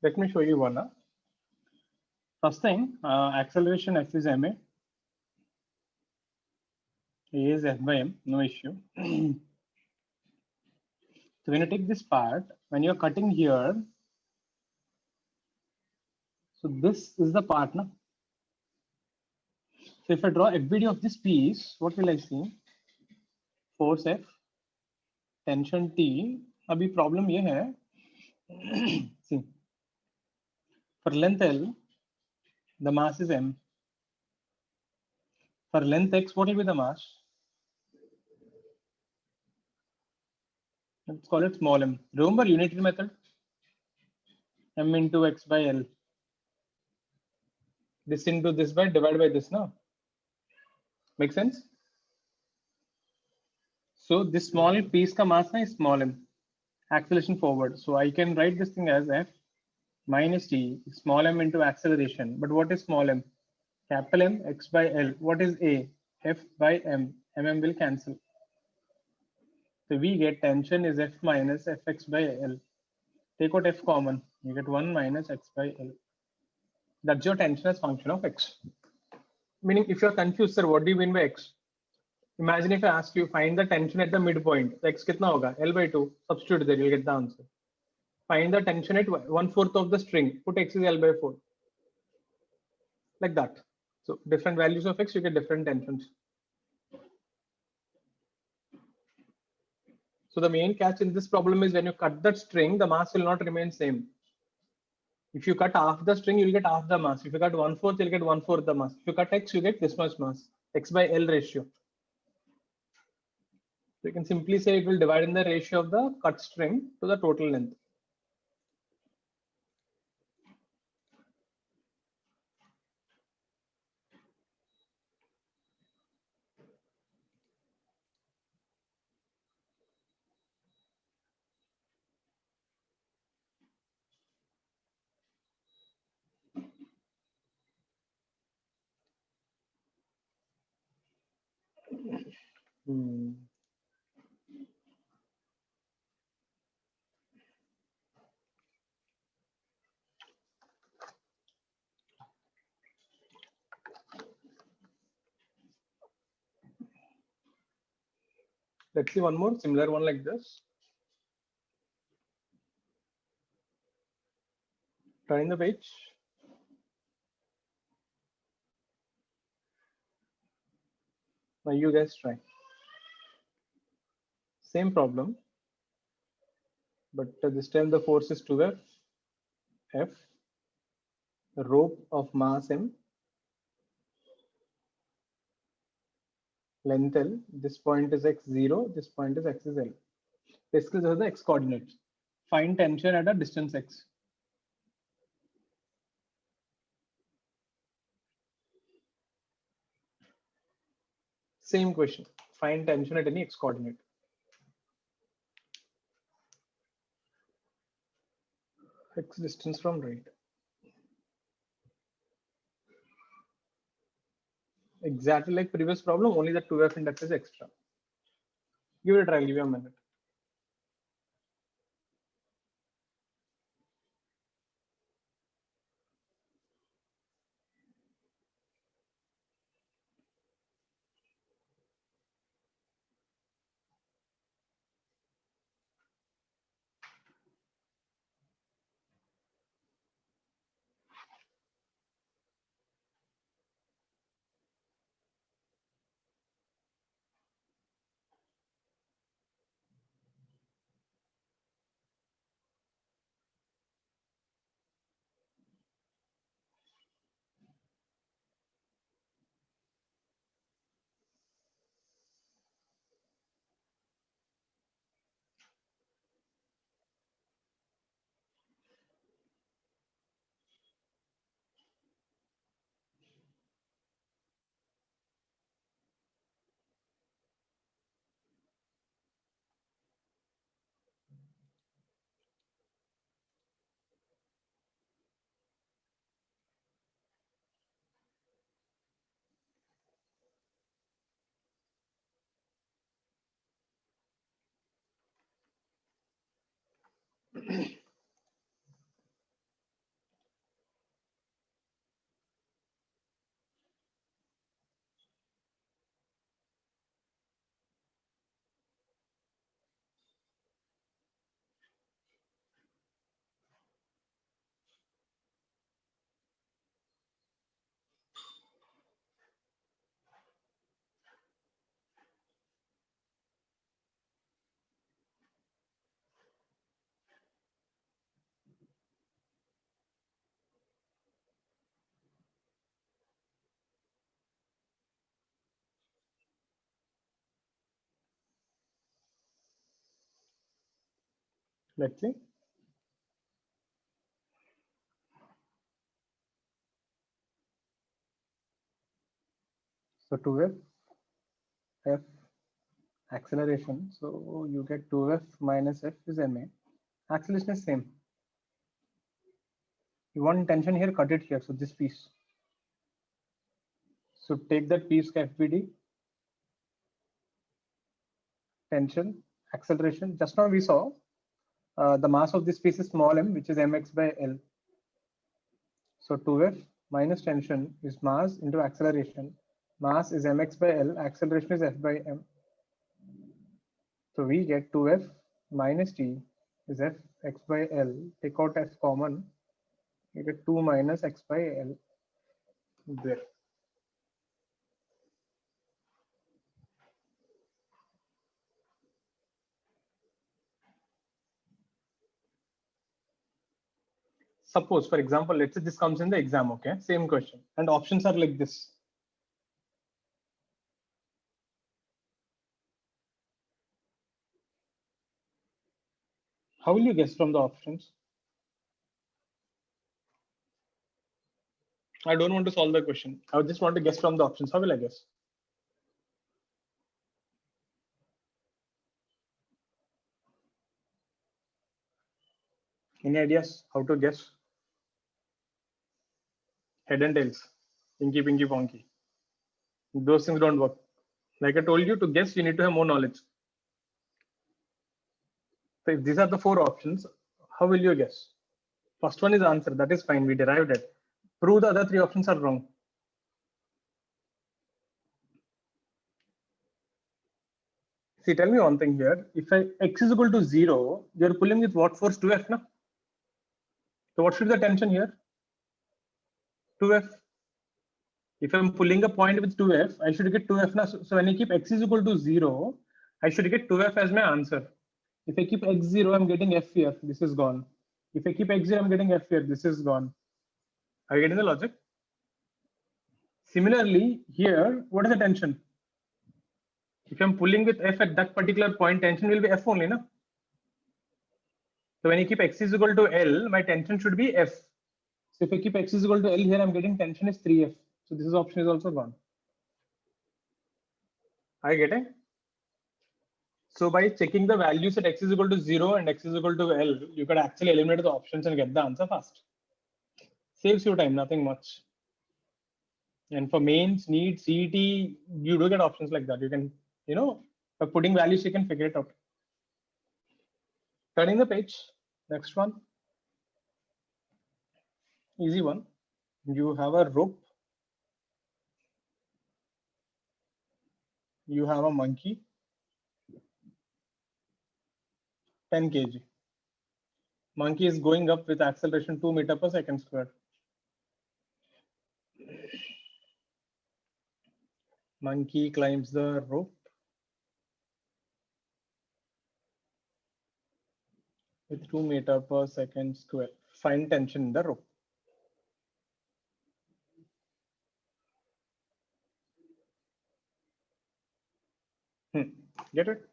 Let me show you one. First thing, acceleration F is ma. A is F by m, no issue. So when you take this part, when you're cutting here, so this is the part now. So if I draw FBD of this piece, what will I see? Force F, tension T. अभी problem ये है. See, for length L, the mass is m. For length x, what will be the mass? Let's call it small m. Remember unitary method? M into x by L. This into this by divided by this now. Make sense? So this small piece ka mass is small m. Acceleration forward. So I can write this thing as F minus T, small m into acceleration. But what is small m? Capital M, x by L. What is A? F by m. Mm will cancel. So we get tension is F minus Fx by L. Take out F common. You get 1 minus x by L. That's your tension as function of x. Meaning if you're confused, sir, what do you mean by x? Imagine if I ask you, find the tension at the midpoint. The x kitna hoga? L by 2. Substitute there, you'll get the answer. Find the tension at 1/4 of the string. Put x is L by 4. Like that. So different values of x, you get different tensions. So the main catch in this problem is when you cut that string, the mass will not remain same. If you cut half the string, you'll get half the mass. If you cut 1/4, you'll get 1/4 the mass. If you cut x, you get this much mass. X by L ratio. So you can simply say it will divide in the ratio of the cut string to the total length. Let's see one more similar one like this. Turn the page. Now you guys try. Same problem, but this time the force is 2F. F, the rope of mass M, length L. This point is x0, this point is x is L. Basically, those are the x coordinates. Find tension at a distance x. Same question. Find tension at any x coordinate. X distance from right. Exactly like previous problem, only the 2F index is extra. Give it a try, I'll give you a minute. Let's see. So 2f f acceleration. So you get 2f minus f is ma. Acceleration is same. You want tension here, cut it here. So this piece. So take that piece FBD, tension, acceleration. Just now we saw the mass of this piece is small m, which is mx by L. So 2f minus tension is mass into acceleration. Mass is mx by L, acceleration is f by m. So we get 2f minus t is f x by L. Take out f common, you get 2 minus x by L there. Suppose, for example, let's say this comes in the exam, okay? Same question. And options are like this. How will you guess from the options? I don't want to solve the question. I just want to guess from the options. How will I guess? Any ideas how to guess? Head and tails, pinky, pinky, ponky. Those things don't work. Like I told you, to guess, you need to have more knowledge. So if these are the 4 options, how will you guess? First one is answer. That is fine. We derived it. Prove the other 3 options are wrong. See, tell me one thing here. If x is equal to 0, you're pulling with what force? 2f, na? So what should be the tension here? 2f. If I'm pulling a point with 2f, I should get 2f now. So when I keep x is equal to 0, I should get 2f as my answer. If I keep x 0, I'm getting f here. This is gone. If I keep x 0, I'm getting f here. This is gone. Are you getting the logic? Similarly, here, what is the tension? If I'm pulling with f at that particular point, tension will be f only, no? So when you keep x is equal to L, my tension should be f. So if I keep x is equal to L here, I'm getting tension is 3f. So this option is also gone. Are you getting? So by checking the values at x is equal to 0 and x is equal to L, you could actually eliminate the options and get the answer fast. Saves you time, nothing much. And for mains, NEET, CET, you do get options like that. You can, by putting values, you can figure it out. Turning the page, next one. Easy one. You have a rope. You have a monkey. 10 kg. Monkey is going up with acceleration 2 meters per second squared. Monkey climbs the rope with 2 meters per second square. Find tension in the rope. Get it?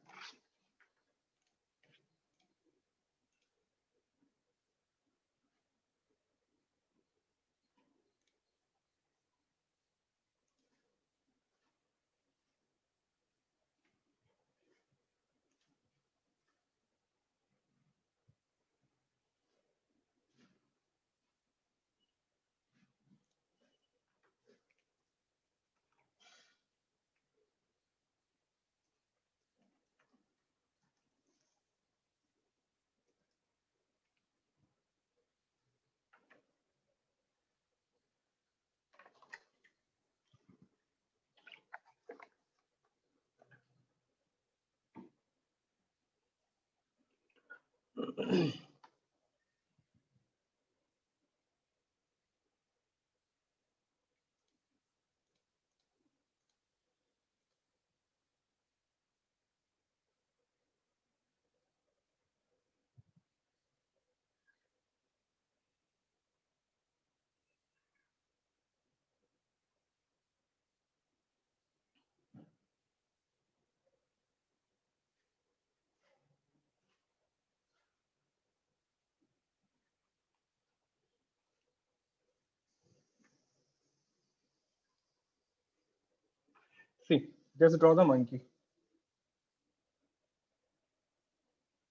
See, just draw the monkey.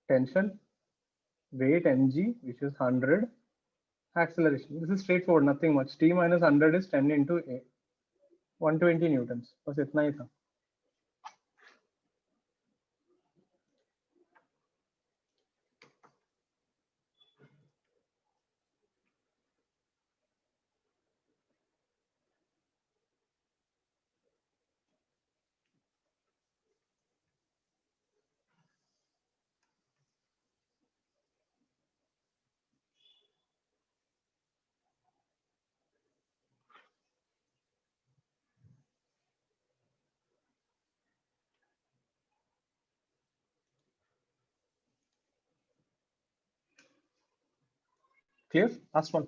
Tension, weight mg, which is 100. Acceleration. This is straightforward, nothing much. T minus 100 is 10 into A. 120 newtons. बस इतना ही था. Clear? Last one.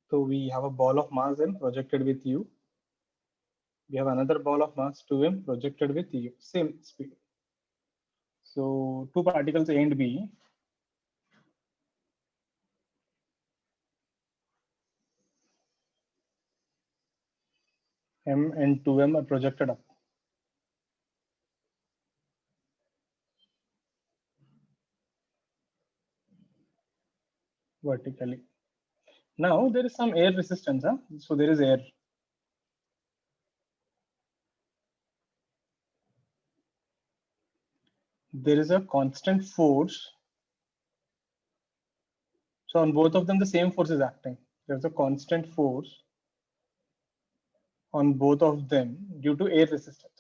So we have a ball of mass m projected with u. We have another ball of mass 2m projected with u. Same speed. So two particles A and B. M and 2m are projected up. Vertically. Now there is some air resistance. Huh? So there is air. There is a constant force. So on both of them, the same force is acting. There's a constant force on both of them due to air resistance.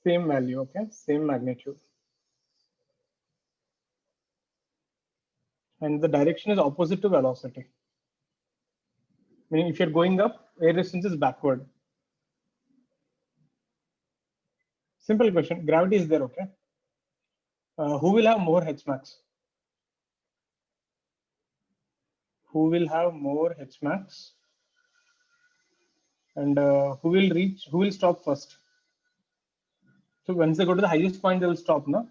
Same value, okay? Same magnitude. And the direction is opposite to velocity. Meaning if you're going up, air resistance is backward. Simple question. Gravity is there, okay? Who will have more H max? Who will have more H max? And who will stop first? So once they go to the highest point, they will stop, no?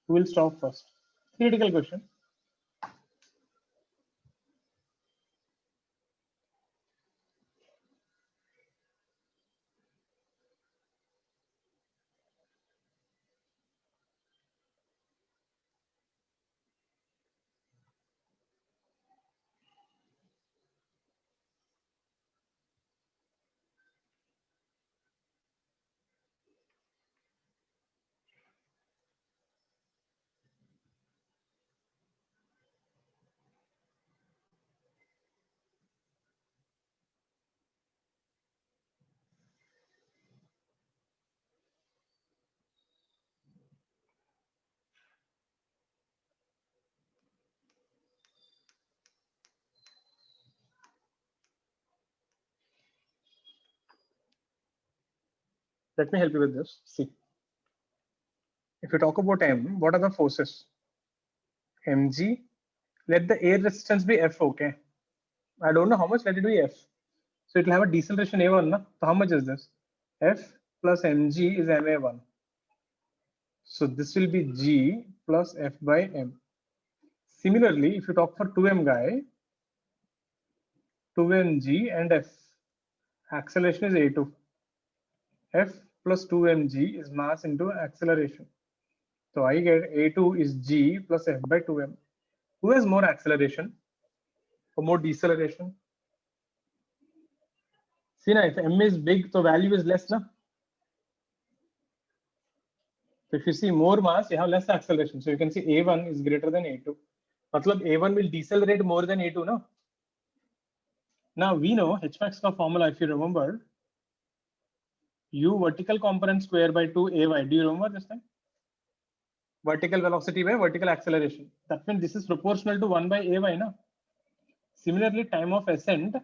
Who will stop first? Theoretical question. Let me help you with this. See, if you talk about M, what are the forces? Mg, let the air resistance be F, okay? I don't know how much, let it be F. So it will have a deceleration A1, na? So how much is this? F plus mg is ma1. So this will be g plus F by m. Similarly, if you talk for 2m guy, 2mg and F, acceleration is A2. F plus 2mg is mass into acceleration. So I get A2 is g plus F by 2m. Who has more acceleration or more deceleration? See now, if m is big, the value is less, na? So if you see more mass, you have less acceleration. So you can see A1 is greater than A2. Matlab A1 will decelerate more than A2, no? Now we know Hmax का formula, if you remember, u vertical component square by 2 ay. Do you remember this thing? Vertical velocity by vertical acceleration. That means this is proportional to 1 by ay, no? Similarly, time of ascent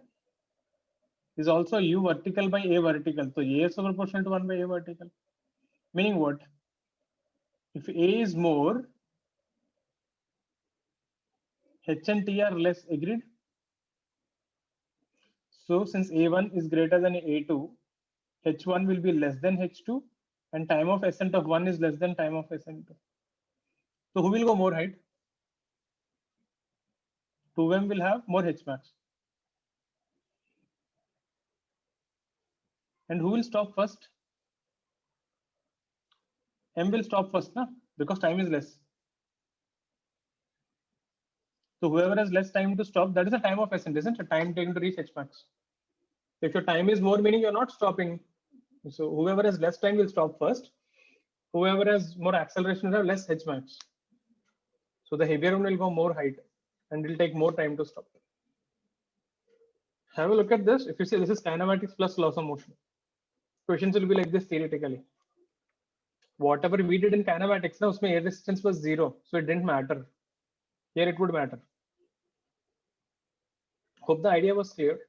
is also u vertical by a vertical. So a is proportional to 1 by a vertical. Meaning what? If a is more, h and t are less, agreed? So since A1 is greater than A2, H1 will be less than H2, and time of ascent of 1 is less than time of ascent 2. So who will go more height? 2m will have more H max. And who will stop first? M will stop first, na? Because time is less. So whoever has less time to stop, that is the time of ascent, isn't it? Time taken to reach H max. If your time is more, meaning you're not stopping. So whoever has less time will stop first. Whoever has more acceleration will have less H max. So the heavier one will go more height and it will take more time to stop. Have a look at this. If you say this is kinematics plus laws of motion, questions will be like this theoretically. Whatever we did in kinematics, now usme air resistance was 0, so it didn't matter. Here it would matter. Hope the idea was clear.